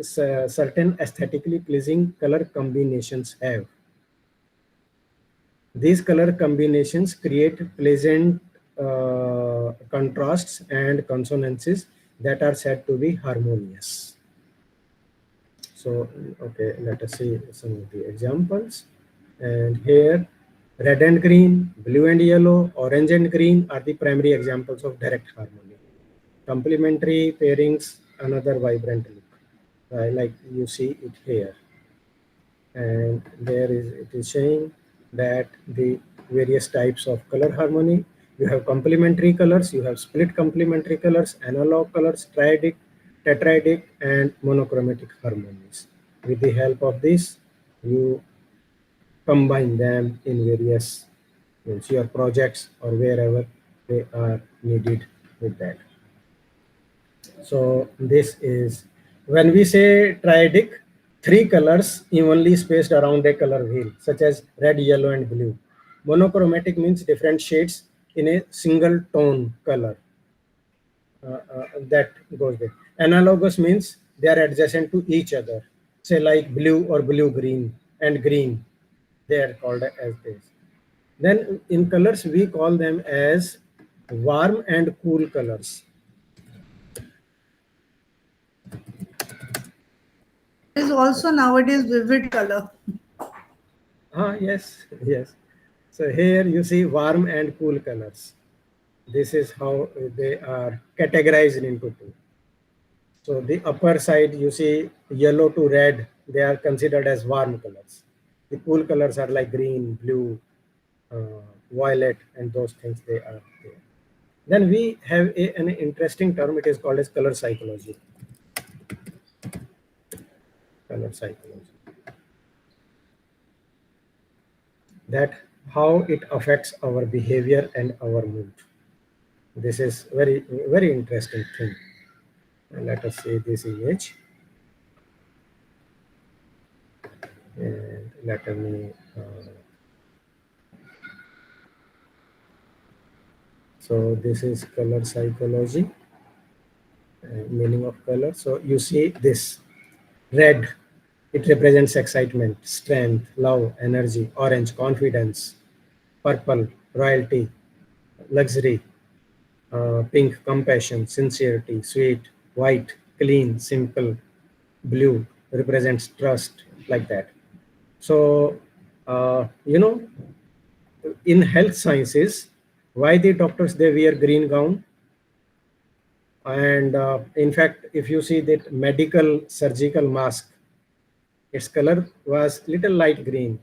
certain aesthetically pleasing color combinations have. These color combinations create pleasant contrasts and consonances that are said to be harmonious. So, okay, let us see some of the examples. And here, red and green, blue and yellow, orange and green are the primary examples of direct harmony. Complementary pairings, another vibrant look, like you see it here. And there is, it is saying that the various types of color harmony. You have complementary colors, you have split complementary colors, analog colors, triadic, tetradic, and monochromatic harmonies. With the help of this, you combine them in various your projects or wherever they are needed with that. So this is when we say triadic, three colors evenly spaced around a color wheel, such as red, yellow, and blue. Monochromatic means different shades in a single tone color. That goes there. Analogous means they are adjacent to each other. Say like blue or blue green and green. They are called as this. Then in colors we call them as warm and cool colors. There is also nowadays vivid color. Yes, yes. So here you see warm and cool colors. This is how they are categorized into two. So the upper side you see yellow to red, they are considered as warm colors. The cool colors are like green, blue, violet, and those things they are there. Then we have an interesting term, it is called as color psychology. Color psychology. That how it affects our behavior and our mood. This is very interesting thing. And let us see this image. And let me so this is color psychology, meaning of color. So you see this red, it represents excitement, strength, love, energy. Orange, confidence. Purple, royalty, luxury. Pink, compassion, sincerity. Sweet, white, clean, simple. Blue represents trust, like that. So in health sciences, why the doctors they wear green gown? And in fact, if you see that medical surgical mask, its color was little light green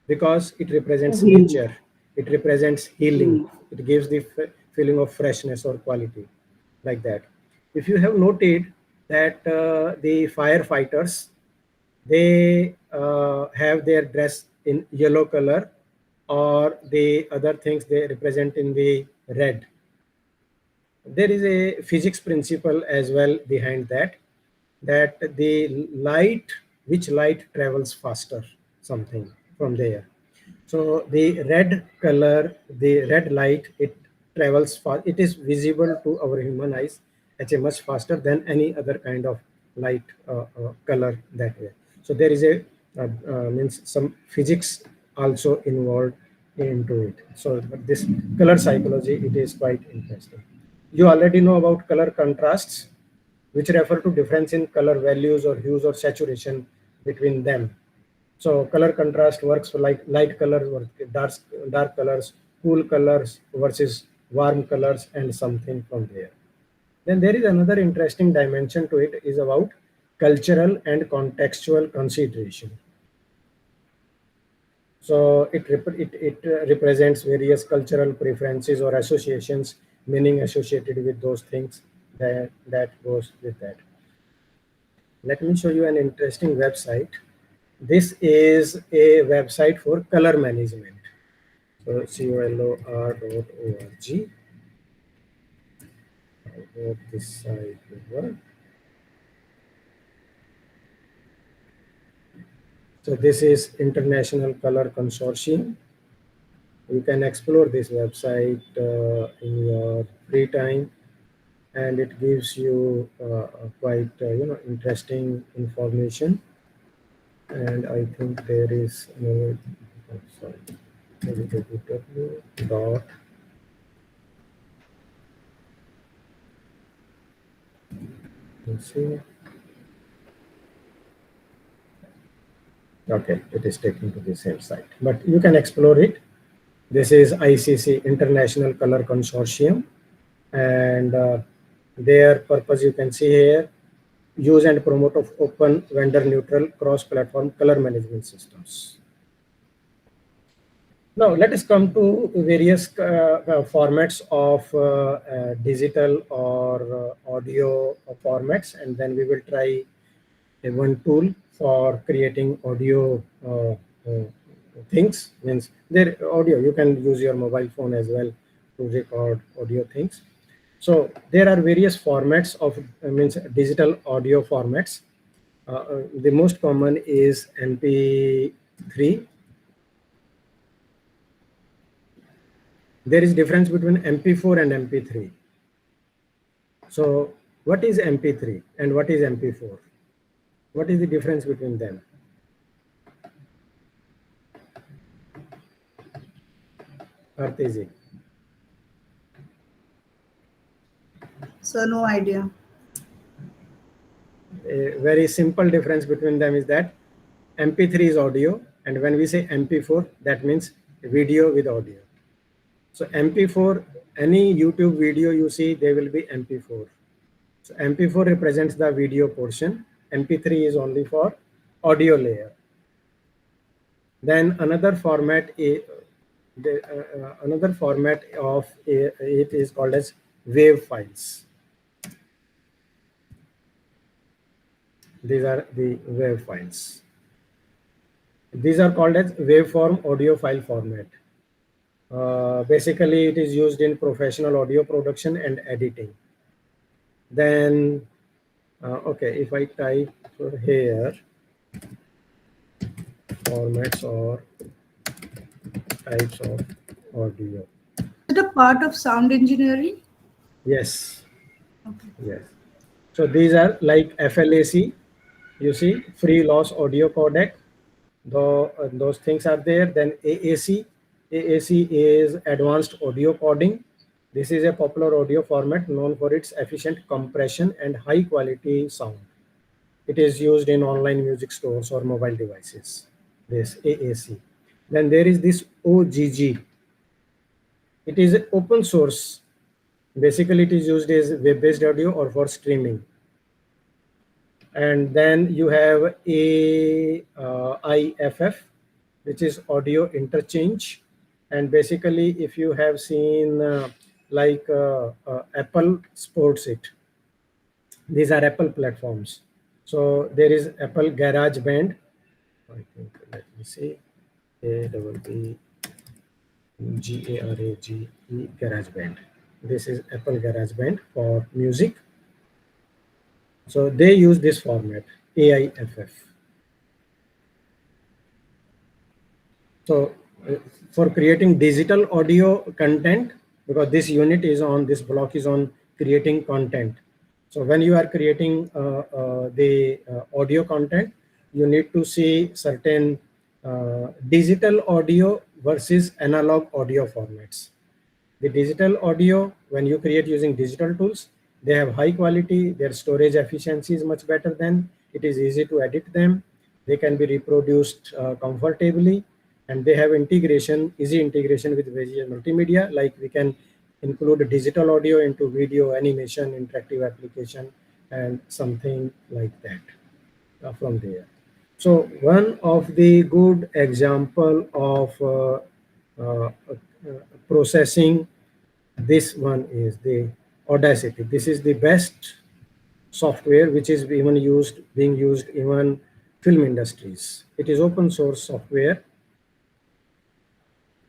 because it represents Healing. nature, it represents healing, Healing. it gives the feeling of freshness or quality, like that. If you have noted that the firefighters, they have their dress in yellow color, or the other things they represent in the red. There is a physics principle as well behind that, that the light, which light travels faster, something from there. So the red color, the red light, it travels fast, it is visible to our human eyes at a much faster than any other kind of light color that way. So there is a means some physics also involved into it. So but this color psychology, it is quite interesting. You already know about color contrasts, which refer to difference in color values or hues or saturation between them. So color contrast works for like light colors or dark colors, cool colors versus warm colors, and something from there. Then there is another interesting dimension to it, is about cultural and contextual consideration. So it represents various cultural preferences or associations, meaning associated with those things that goes with that. Let me show you an interesting website. This is a website for color management. So color.org. I hope this site will work. So this is International Color Consortium. You can explore this website in your free time, and it gives you quite interesting information. And I think there is no, oh, sorry, www dot, let's see. Okay, it is taken to the same site, but you can explore it. This is ICC, International Color Consortium, and their purpose you can see here: use and promote of open, vendor neutral, cross-platform color management systems. Now let us come to various formats of digital or audio formats, and then we will try one tool for creating audio things, means their audio. You can use your mobile phone as well to record audio things. So there are various formats of means digital audio formats. The most common is MP3. There is difference between MP4 and MP3. So what is MP3 and what is MP4? What is the difference between them? Artezi. So no idea. A very simple difference between them is that MP3 is audio, and when we say MP4, that means video with audio. So MP4, any YouTube video you see, they will be MP4. So MP4 represents the video portion. MP3 is only for audio layer. Then another format of it is called as wave files. These are the wave files. These are called as waveform audio file format. Basically, it is used in professional audio production and editing. Then, okay, if I type here formats or types of audio. Is it a part of sound engineering? Yes. Okay. Yes. So these are like FLAC. You see, free loss audio codec. Though those things are there. Then AAC. AAC is advanced audio coding. This is a popular audio format known for its efficient compression and high quality sound. It is used in online music stores or mobile devices. This AAC. Then there is this OGG. It is open source. Basically, it is used as web-based audio or for streaming. And then you have AIFF, which is audio interchange. And basically, if you have seen Apple supports it. These are Apple platforms. So there is Apple GarageBand. I think, let me see. GARAGE GarageBand. This is Apple GarageBand for music. So they use this format, AIFF. So for creating digital audio content, because this unit is on, this block is on creating content. So when you are creating the audio content, you need to see certain digital audio versus analog audio formats. The digital audio, when you create using digital tools, they have high quality, their storage efficiency is much better than, it is easy to edit them, they can be reproduced comfortably, and they have integration, easy integration with visual multimedia, like we can include digital audio into video, animation, interactive application, and something like that from there. So one of the good example of processing, this one is the Audacity. This is the best software which is being used even film industries. It is open source software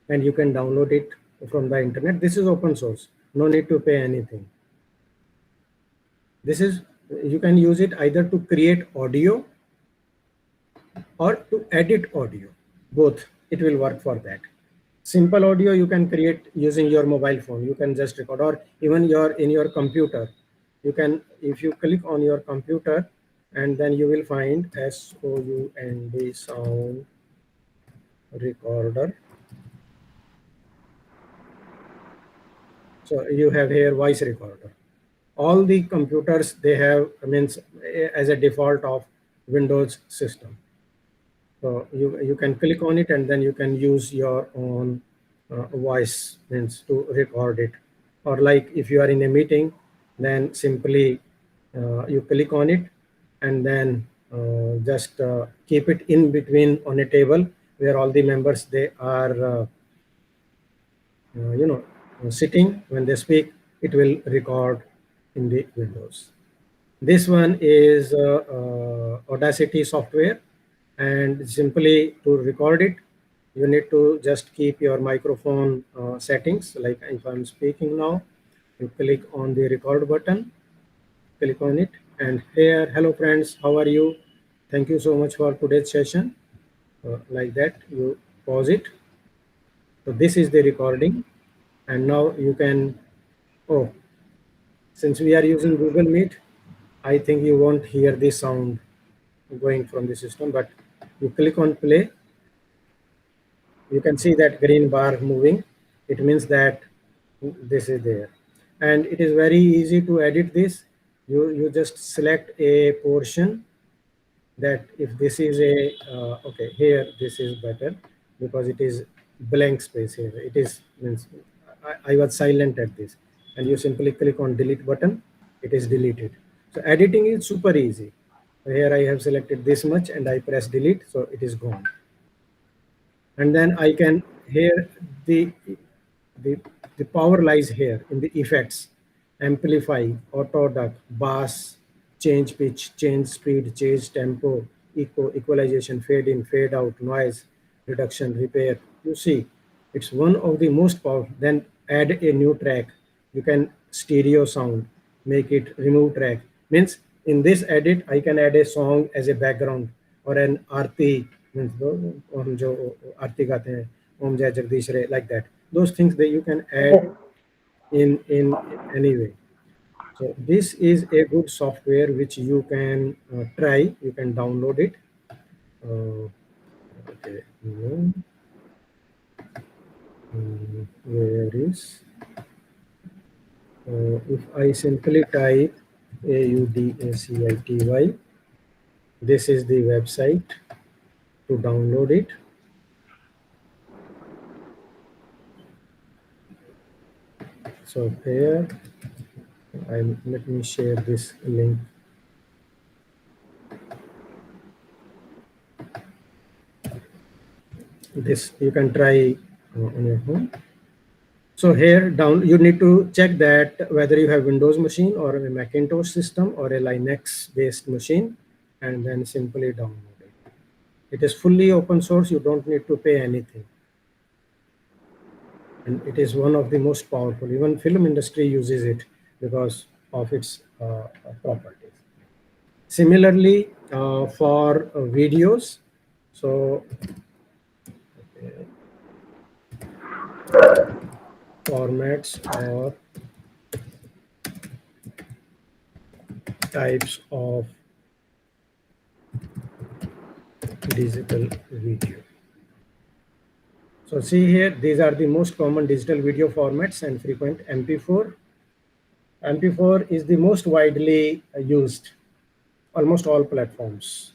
and you can download it from the internet. This is open source, no need to pay anything. This is, you can use it either to create audio or to edit audio, both. It will work for that. Simple audio you can create using your mobile phone, you can just record, or even in your computer. You can, if you click on your computer, and then you will find SOUND sound recorder. So you have here voice recorder. All the computers, they have, means as a default of Windows system. So you can click on it and then you can use your own voice, means to record it. Or like if you are in a meeting, then simply you click on it and then just keep it in between on a table where all the members, they are sitting. When they speak, it will record in the Windows. This one is Audacity software, and simply to record it, You need to just keep your microphone settings. Like if I'm speaking now, you click on the record button, click on it, and here, hello friends, how are you? Thank you so much for today's session. Like that, you pause it. So this is the recording, and now you can, oh, since we are using Google Meet, I think you won't hear the sound going from the system, but you click on play, you can see that green bar moving. It means that this is there. And it is very easy to edit this. You just select a portion that if this is a, okay, here this is better because it is blank space here. It is, means I was silent at this. And you simply click on delete button, it is deleted. So editing is super easy. Here I have selected this much and I press delete, so it is gone. And then I can, here the the the power lies here in the effects: amplify, auto duck, bass, change pitch, change speed, change tempo, equalization, fade in, fade out, noise reduction, repair. You see, it's one of the most powerful. Then add a new track. You can stereo sound, make it remove track. Means in this edit, I can add a song as a background or an arti, means हम जो आरती गाते हैं, ओम जय जगदीश रे, like that. Those things that you can add in any way. So this is a good software which you can try. You can download it. Okay, where is? If I simply type AUDACITY, this is the website to download it. So here, let me share this link. This you can try on your home. So here down, you need to check that whether you have Windows machine or a Macintosh system or a Linux based machine, and then simply download it. It is fully open source. You don't need to pay anything. And it is one of the most powerful. Even film industry uses it because of its properties. Similarly, for videos, so okay, formats or types of digital video. So see here, these are the most common digital video formats and frequent. MP4. MP4 is the most widely used, almost all platforms.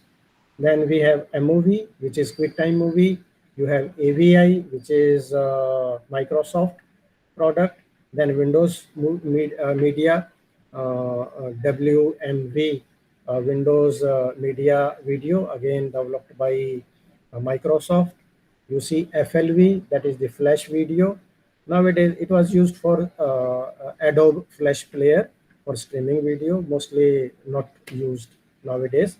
Then we have MOV, which is QuickTime Movie. You have AVI, which is Microsoft product. Then Windows Media, WMV, Windows Media Video, again developed by Microsoft. You see FLV, that is the Flash Video. Nowadays, it was used for Adobe Flash Player for streaming video, mostly not used nowadays.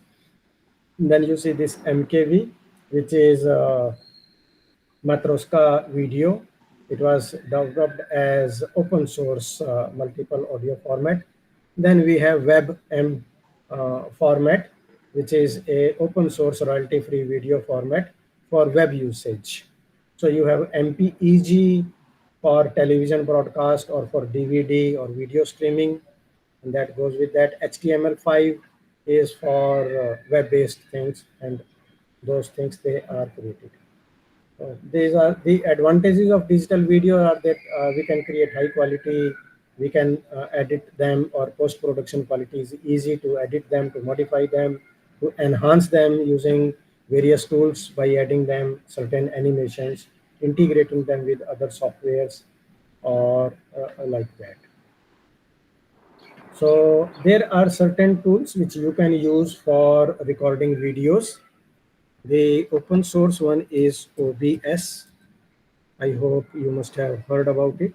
Then you see this MKV, which is Matroska Video. It was developed as open source multiple audio format. Then we have WebM format, which is a open source royalty free video format for web usage. So you have MPEG for television broadcast or for DVD or video streaming, and that goes with that. HTML5 is for web-based things, and those things they are created. These are the advantages of digital video are that we can create high quality, we can edit them, or post-production quality is easy to edit them, to modify them, to enhance them using various tools by adding them certain animations, integrating them with other softwares or like that. So there are certain tools which you can use for recording videos. The open source one is OBS. I hope you must have heard about it.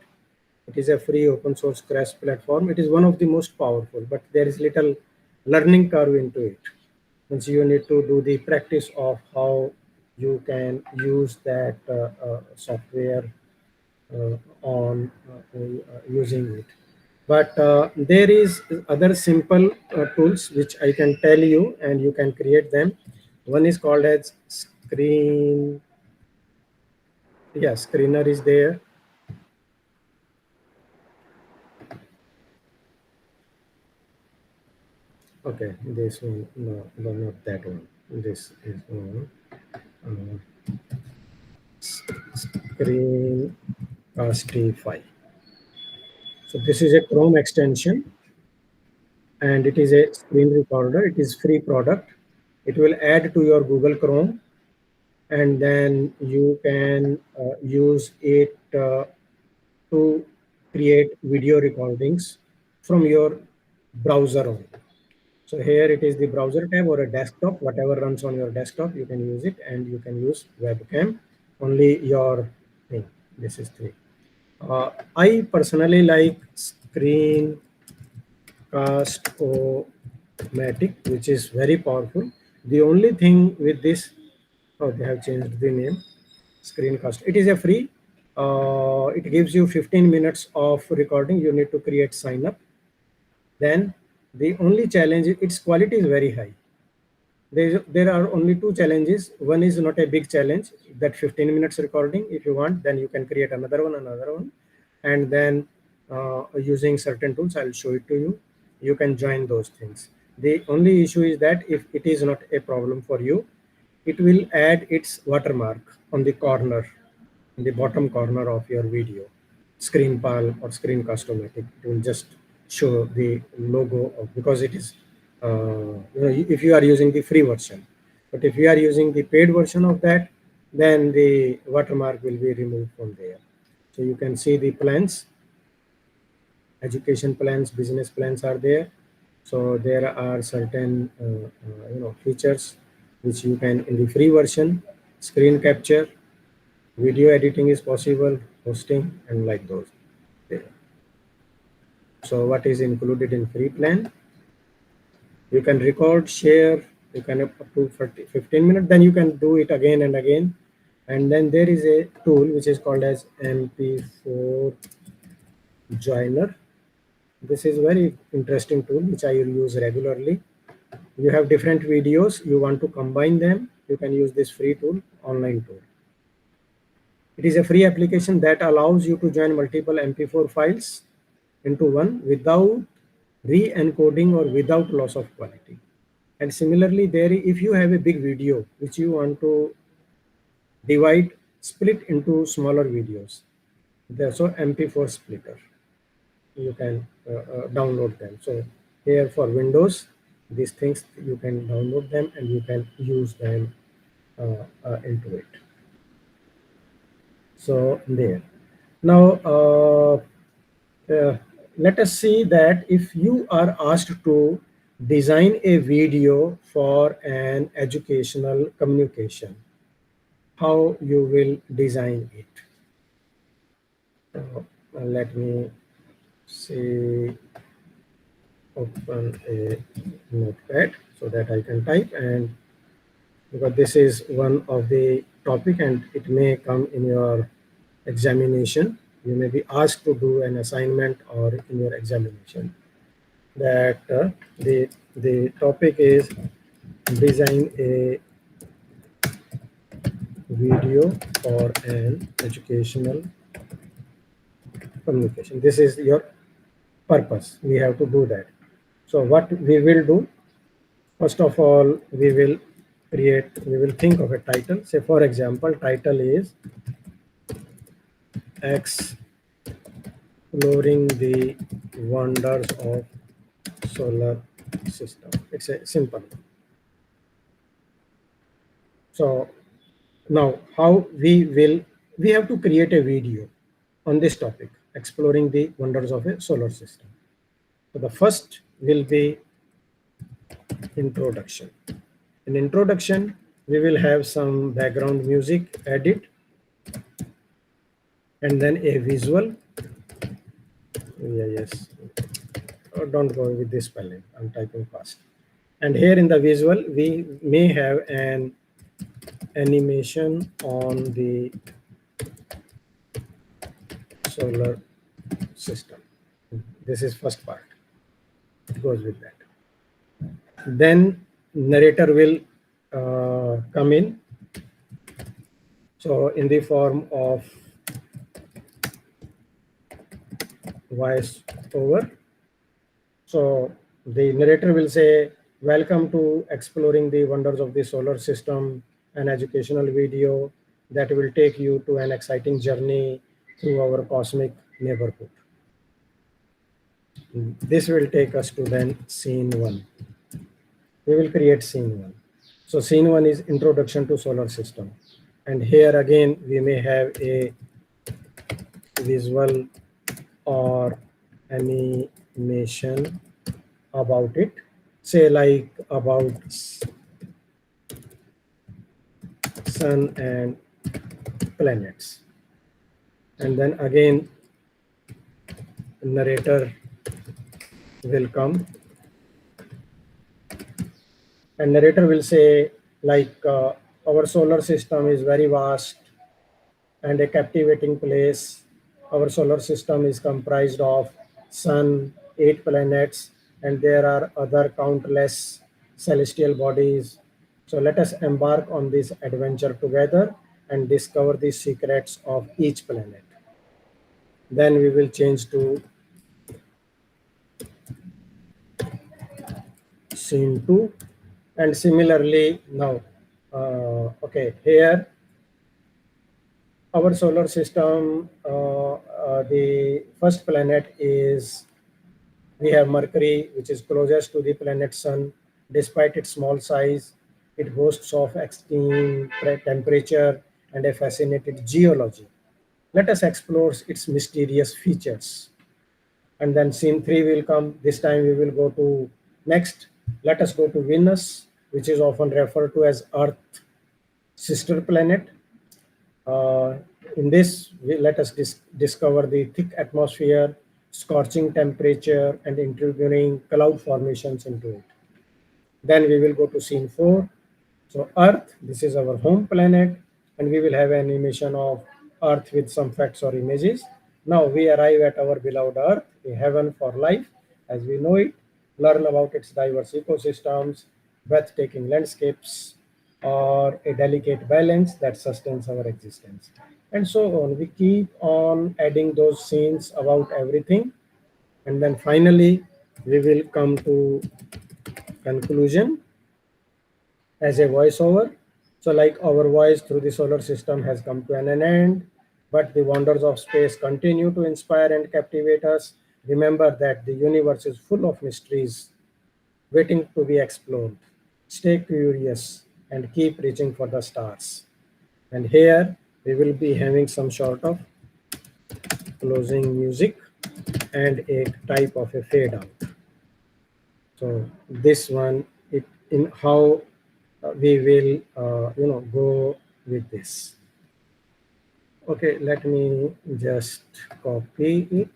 It is a free open source crash platform. It is one of the most powerful, but there is little learning curve into it. Means you need to do the practice of how you can use that software on using it. But there is other simple tools which I can tell you, and you can create them. One is called as screen. Yeah, screener is there. Okay, this one, no, not that one. This is one. Screencastify. So this is a Chrome extension, and it is a screen recorder. It is free product. It will add to your Google Chrome, and then you can use it to create video recordings from your browser only. So here it is the browser tab or a desktop, whatever runs on your desktop, you can use it, and you can use webcam, only your thing. This is three. I personally like Screencast-O-Matic, which is very powerful. The only thing with this, oh, they have changed the name, Screencast. It is a free. It gives you 15 minutes of recording. You need to create sign up. Then the only challenge, its quality is very high. There are only two challenges. One is not a big challenge, that 15 minutes recording. If you want, then you can create another one, and then using certain tools, I'll show it to you. You can join those things. The only issue is that if it is not a problem for you, it will add its watermark on the corner, in the bottom corner of your video, ScreenPal or Screencast-O-Matic. It will just show the logo of, because it is if you are using the free version. But if you are using the paid version of that, then the watermark will be removed from there. So you can see the plans, education plans, business plans are there. So there are certain features which you can, in the free version, screen capture, video editing is possible, hosting, and like those there. So what is included in free plan? You can record, share, you can up to 15 minutes, then you can do it again and again. And then there is a tool which is called as MP4 joiner. This is very interesting tool which I use regularly. You have different videos, you want to combine them, you can use this free tool, online tool. It is a free application that allows you to join multiple MP4 files into one without re-encoding or without loss of quality. And similarly, there, if you have a big video which you want to split into smaller videos, there's also MP4 splitter. You can download them. So here for Windows, these things you can download them and you can use them into it. So there. Now let us see that if you are asked to design a video for an educational communication, how you will design it. Let me see, open a notepad so that I can type, and because this is one of the topic and it may come in your examination. You may be asked to do an assignment or in your examination, that the topic is design a video for an educational communication. This is your purpose. We have to do that. So what we will do, first of all, we will think of a title. Say, for example, title is Exploring the Wonders of Solar System. It's a simple one. So now how we have to create a video on this topic, exploring the wonders of a solar system. So the first will be introduction. In introduction, we will have some background music edit, and then a visual. Yes. Oh, don't go with this spelling. I'm typing fast. And here in the visual, we may have an animation on the solar system. This is first part. It goes with that. Then narrator will come in. So in the form of voice over. So the narrator will say, welcome to exploring the wonders of the solar system, an educational video that will take you to an exciting journey through our cosmic neighborhood. This will take us to then scene 1. We will create scene 1. So scene 1 is introduction to solar system. And here again, we may have a visual or animation about it, say like about sun and planets. And then again, narrator will come and narrator will say like our solar system is very vast and a captivating place. Our solar system is comprised of sun, 8 planets, and there are other countless celestial bodies. So let us embark on this adventure together and discover the secrets of each planet. Then we will change to scene 2. And similarly now, okay, here our solar system, the first planet is, we have Mercury, which is closest to the planet Sun. Despite its small size, it boasts of extreme temperature and a fascinating geology. Let us explore its mysterious features. And then scene 3 will come. This time we will go to next. Let us go to Venus, which is often referred to as Earth sister planet. In this, let us discover the thick atmosphere, scorching temperature, and intriguing cloud formations into it. Then we will go to scene 4. So Earth, this is our home planet, and we will have an animation of Earth with some facts or images. Now we arrive at our beloved Earth, a heaven for life as we know it, learn about its diverse ecosystems, breathtaking landscapes, or a delicate balance that sustains our existence. And so on. We keep on adding those scenes about everything. And then finally, we will come to conclusion as a voiceover. So like our voice through the solar system has come to an end, but the wonders of space continue to inspire and captivate us. Remember that the universe is full of mysteries waiting to be explored. Stay curious and keep reaching for the stars. And here we will be having some sort of closing music and a type of a fade out. So this one, it in how we will go with this. Okay, let me just copy it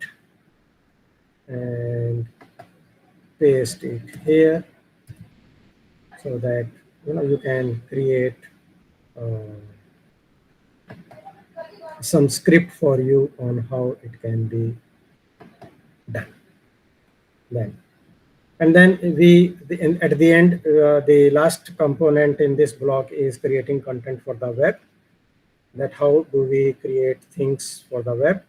and paste it here so that you can create some script for you on how it can be done. Then and then at the end, the last component in this block is creating content for the web. That how do we create things for the web?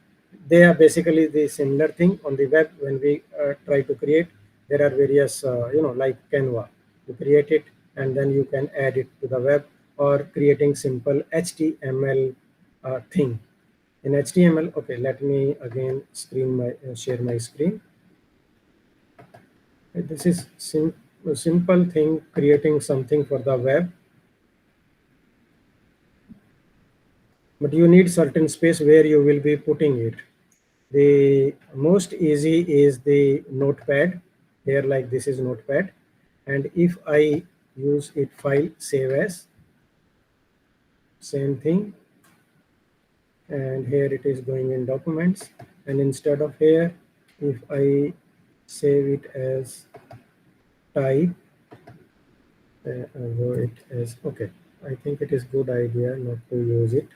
They are basically the similar thing on the web. When we try to create, there are various like Canva. You create it and then you can add it to the web, or creating simple HTML thing in HTML. Okay, let me again share my screen. This is a simple thing, creating something for the web. But you need certain space where you will be putting it. The most easy is the notepad. Here, like this is notepad. And if I use it file, save as, same thing. And here it is going in documents. And instead of here, if I save it as type, it as okay. I think it is good idea not to use it,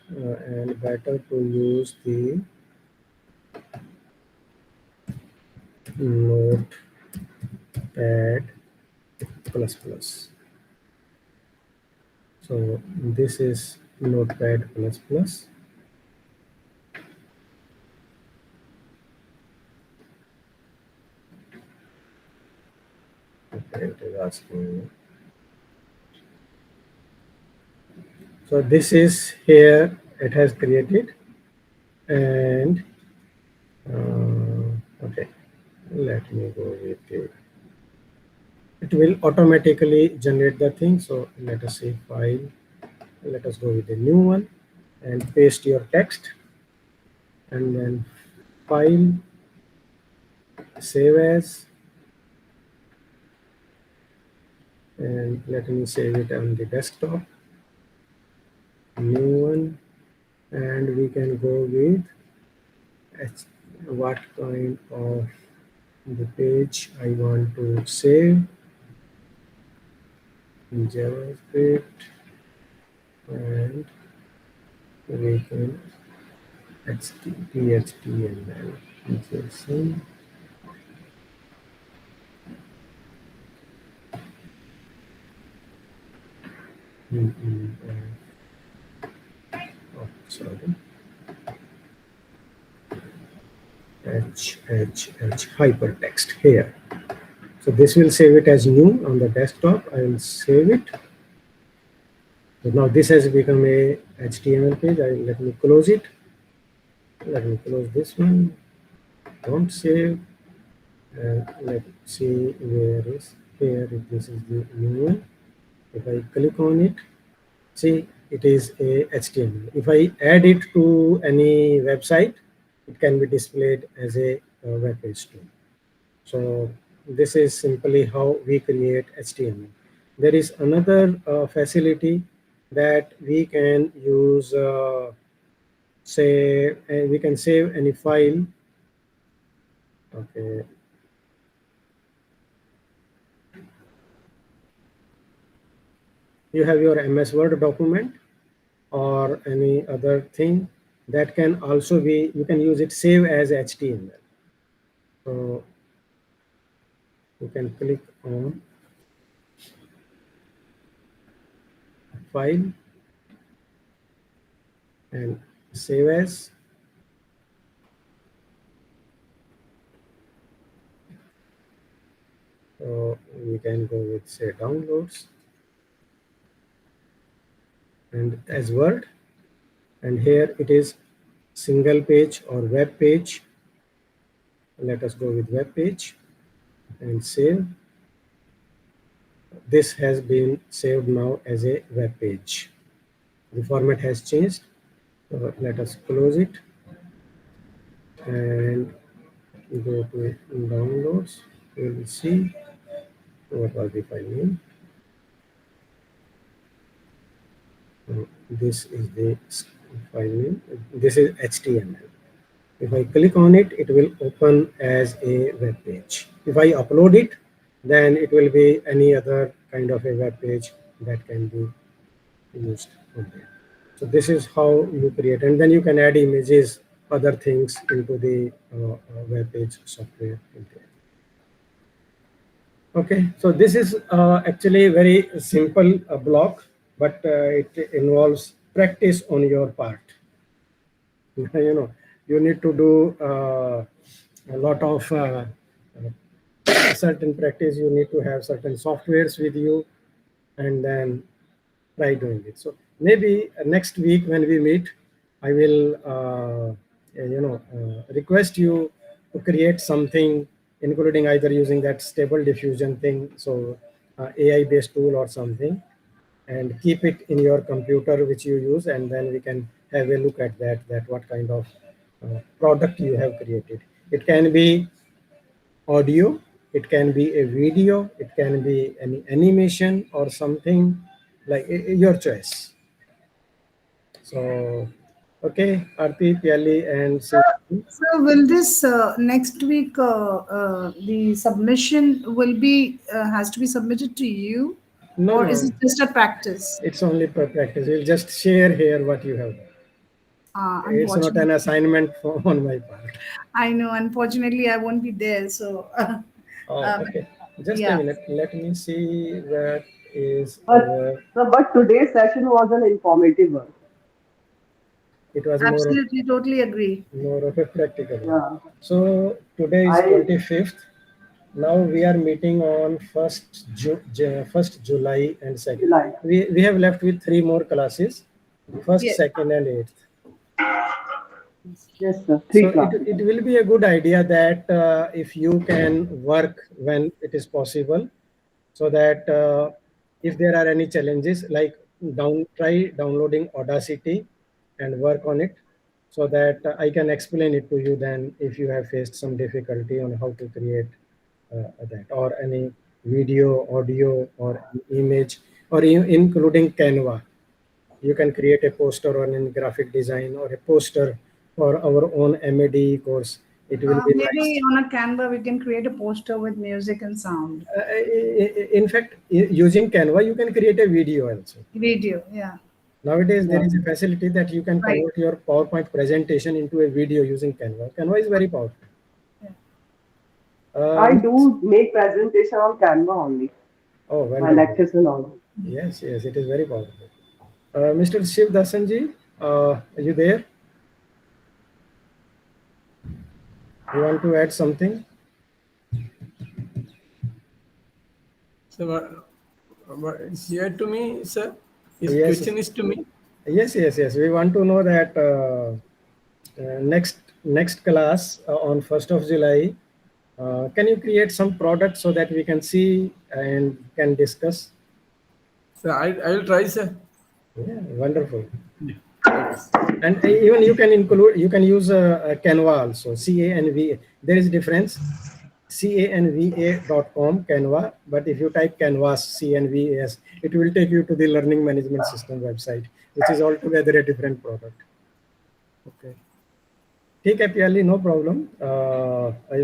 and better to use the Notepad plus plus. So this is Notepad plus plus. Okay, it is asking me. So this is here, it has created, and okay, let me go with it. It will automatically generate the thing. So let us say file, let us go with the new one and paste your text, and then file, save as, and let me save it on the desktop, new one, and we can go with what kind of the page I want to save in JavaScript, and we can HTML, JSON. Oh, sorry. Hypertext here. So this will save it as new on the desktop. I will save it. So now this has become a HTML page. Let me close it. Let me close this one. Don't save. Let's see where is here. If this is the new one. If I click on it, see it is a HTML. If I add it to any website, it can be displayed as a web page too. So this is simply how we create HTML. There is another facility that we can use, say, we can save any file. Okay. You have your MS Word document or any other thing that can also be, you can use it, save as HTML. So you can click on file and save as. So we can go with, say, downloads and as Word, and here it is single page or web page. Let us go with web page and save. This has been saved now as a web page. The format has changed. So let us close it and go to downloads. We will see what was the file name. This is the file name. This is HTML. If I click on it, it will open as a web page. If I upload it, then it will be any other kind of a web page that can be used on there. So this is how you create, and then you can add images, other things into the web page software in there. Okay, so this is actually a very simple block, but it involves practice on your part. You know, you need to do a lot of certain practice. You need to have certain softwares with you, and then try doing it. So maybe next week when we meet, I will request you to create something, including either using that stable diffusion thing, so AI based tool or something, and keep it in your computer which you use, and then we can have a look at that what kind of product you have created. It can be audio, it can be a video, it can be any animation or something, like your choice. So okay, Arti, Pyali, and Sri. So will this next week the submission will be has to be submitted to you? No, or no, is it just a practice? it's only per practice. We'll just share here what you have done. It's not an Unfortunately, assignment on my part. I know. Unfortunately, I won't be there. So, Oh, okay. Just a yeah, minute. Let me see where is But our. sir, but today's session was an informative one. It was absolutely, totally agree. more of a practical one. Yeah. So today is I 25th. Now we are meeting on first July and second. July. We have left with three more classes, first, Yes. second, and eighth. Yes, sir. So Three it classes. will be a good idea that if you can work when it is possible, so that if there are any challenges, like try downloading Audacity and work on it, so that I can explain it to you then if you have faced some difficulty on how to create that, or any video, audio, or image, or including Canva. You can create a poster or in graphic design, or a poster for our own MADE course. It will be Maybe nice. on a Canva, we can create a poster with music and sound. In fact, using Canva, you can create a video also. Video, yeah. Nowadays, there Yeah. is a facility that you can Right. convert your PowerPoint presentation into a video using Canva. Canva is very powerful. Yeah. I Um, do make presentation on Canva only. oh, My wonderful. lectures and all. Yes, yes, it is very powerful. Mr. Shiv Dasanji, are you there? You want to add something? So it's here to me, sir. His Yes, question is to me. yes, yes, yes. We want to know that next class on 1st of July. Can you create some product so that we can see and can discuss? So I will try, sir. Yeah, wonderful. Yeah. Okay. And even you can use Canva also, CANVA. There is difference, canva.com, Canva. But if you type Canvas, CNVAS, it will take you to the learning management system website, which is altogether a different product. Okay. ठीक है Piali, no problem.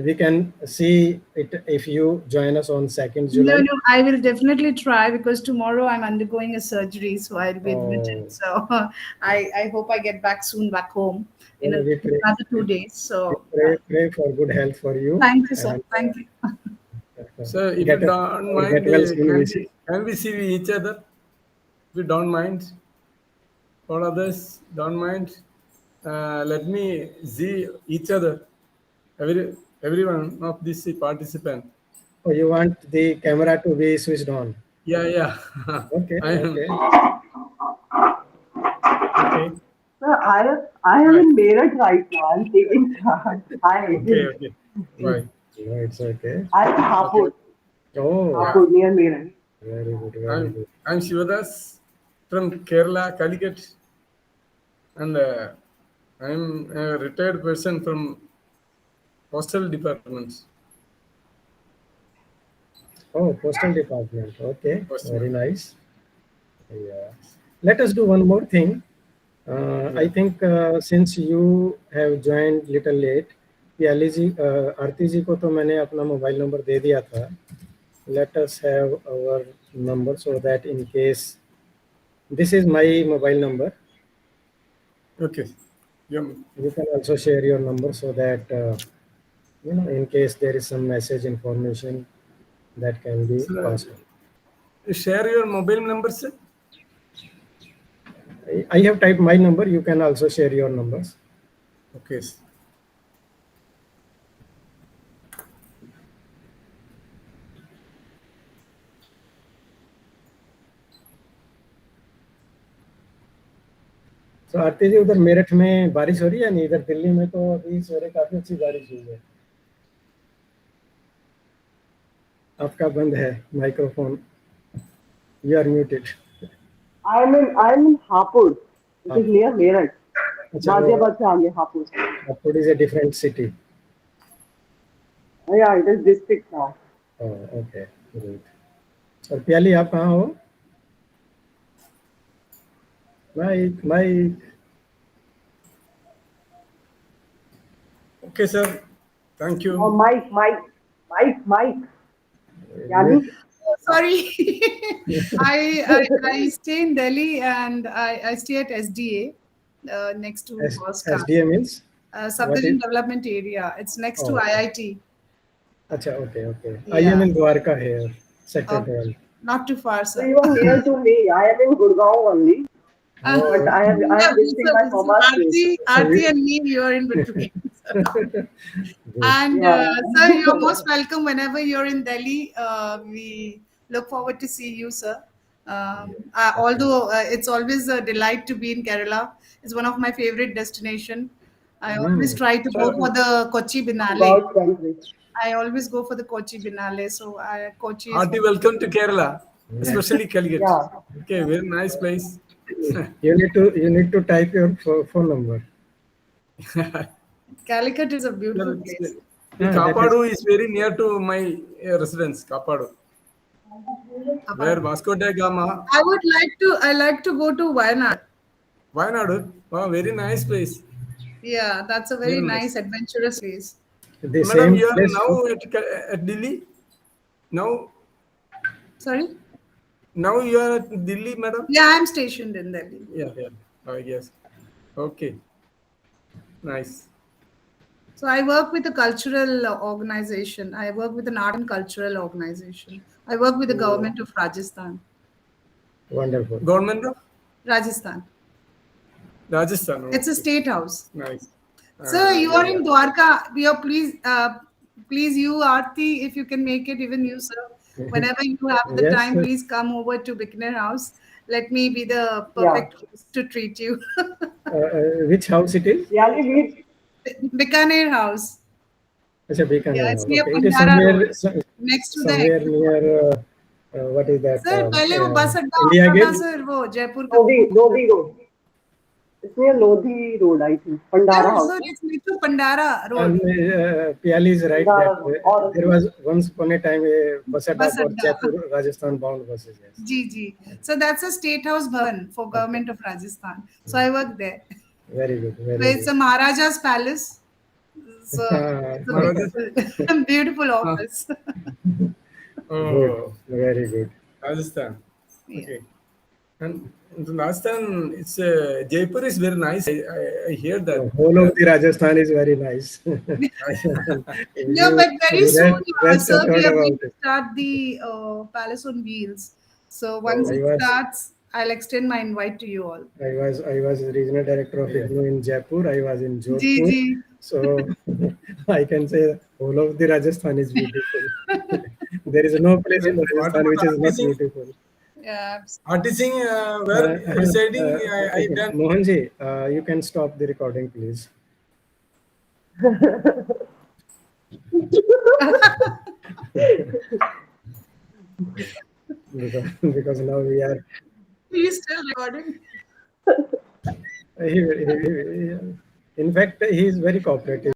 We can see it if you join us on 2nd No, July. no, I will definitely try because tomorrow I'm undergoing a surgery, so I'll be admitted. Oh, So I hope I get back soon back home in well, another 2 days. we So pray for good health for you, thank you, sir. and Thank you. So if you get don't mind, get well soon. can we see each other? If you don't mind, all others don't mind. Let me see each other. Everyone of this participant. Oh, you want the camera to be switched on? Yeah, yeah. Okay, I am okay. okay. Sir, I am Right. in Meerut right now. I'm taking charge. Hi. Okay, okay. Right. No, it's okay. I'm in Okay. Hapur. Oh, Yeah. Hapur near Meerut. very good, very I'm good. I'm Shivadas from Kerala, Calicut, and I'm a retired person from postal departments. Oh, postal department. Okay, very Postman. nice. Yeah. Let us do one more thing. I Yeah. think since you have joined little late, प्याली जी आरती जी को तो मैंने अपना mobile number दे दिया था. Let us have our number so that in case this is my mobile number, Okay. Yeah. you can also share your number so that in case there is some message information that can be So, passed on. share your mobile number, sir. I have typed my number. You can also share your numbers. Okay. तो आरती जी उधर मेरठ में बारिश हो रही है नहीं? इधर दिल्ली में तो अभी सवेरे काफी अच्छी बारिश हुई है. आपका बंद है microphone. You are muted. I'm in Hapur. It is near Meerut. अच्छा, वो Ghaziabad से आगे Hapur. Hapur is a different city. Yeah, it is district now. Oh, okay, great. और प्याली आप कहाँ हो? Mic. Okay, sir. Thank Oh, you. Mike. Yani, Oh, sorry. I stay in Delhi and I stay at SDA next to Bosca, SDA means what is? Subdivision Development Area. It's next to Oh, IIT. acha, okay, okay. I am Yeah. in Dwarka here, sector Okay. 12. Not too far, So sir. you are near to me. I am in Gurgaon only, but Oh, I Yeah, am visiting my so mama's place. Aarti and me, you are in between. good. And Yeah. sir, you're most welcome whenever you're in Delhi. We look forward to see you, sir. Okay. Although it's always a delight to be in Kerala, it's one of my favorite destination. I always Hmm. try to go for Sure. the Kochi Binale. God country. I always go for the Kochi Binale. So Kochi is Hearty one. welcome to Kerala, especially Calicut. Yeah. Okay, very nice place. You need to type your phone number. Calicut is a Yeah, beautiful it's, place. the That is Kapadu is very near to my residence, Kapadu, where Vasco da Gama, I like to go to Wayanad. Wayanadu. Wow, very nice place. Yeah, that's a very Very nice nice. adventurous place. the Madam, same you are place. now at Delhi? Now, Sorry? now you are at Delhi, madam? Yeah, I'm stationed in Delhi. Yeah, yeah. I guess. Okay, nice. So I work with a cultural organization. I work with an art and cultural organization. I work with the Oh, government of Rajasthan. Wonderful. government of Rajasthan. Rajasthan. It's a Okay, state house. nice. Sir, you Yeah, are yeah. in Dwarka. We are please you, Aarti, if you can make it, even you, sir. Whenever you have the Yes. time, please come over to Bikaner House. Let me be the Yeah. perfect host to treat you. Which house it is? Really, we Bikaner House. Acha, Yeah, Bikaner it's house. near Okay, it is Pandara somewhere Road, next to the somewhere exit. near what is that? Sir पहले वो बस अड्डा India होता था Gate. Sir वो जयपुर का Lodi Road. It's near Lodi Road, I think. Pandara yeah House. sir it's next to Pandara And Road Piali is right that Pandara Road. Or there was once upon a time a bus adda bus for adda Jaipur, Rajasthan bound buses. Yes. Ji ji so that's a state house bhavan for Okay. government of Rajasthan so I work there Very good. so Very it's good. a Maharaja's palace so it's a Maharajas. beautiful beautiful Ah, office Good. oh, Very good. Rajasthan. yeah Okay. And Rajasthan, it's Jaipur is very nice. I hear that. The whole of the Rajasthan is very nice. no but very You soon rest sir we assured are going about to it. start the palace on wheels so once Oh, I it was starts I'll extend my invite to you all I was regional director of yeah. IGNOU in Jaipur. I was in ji Jodhpur. Ji So I can say whole of the Rajasthan is beautiful. There is no place in What Rajasthan about which is Aarti not Singh? beautiful. yeah Aarti Singh, where residing? I Okay, done. Mohanji, you can stop the recording, please. Because now we are. He's still recording. In fact, he is very cooperative.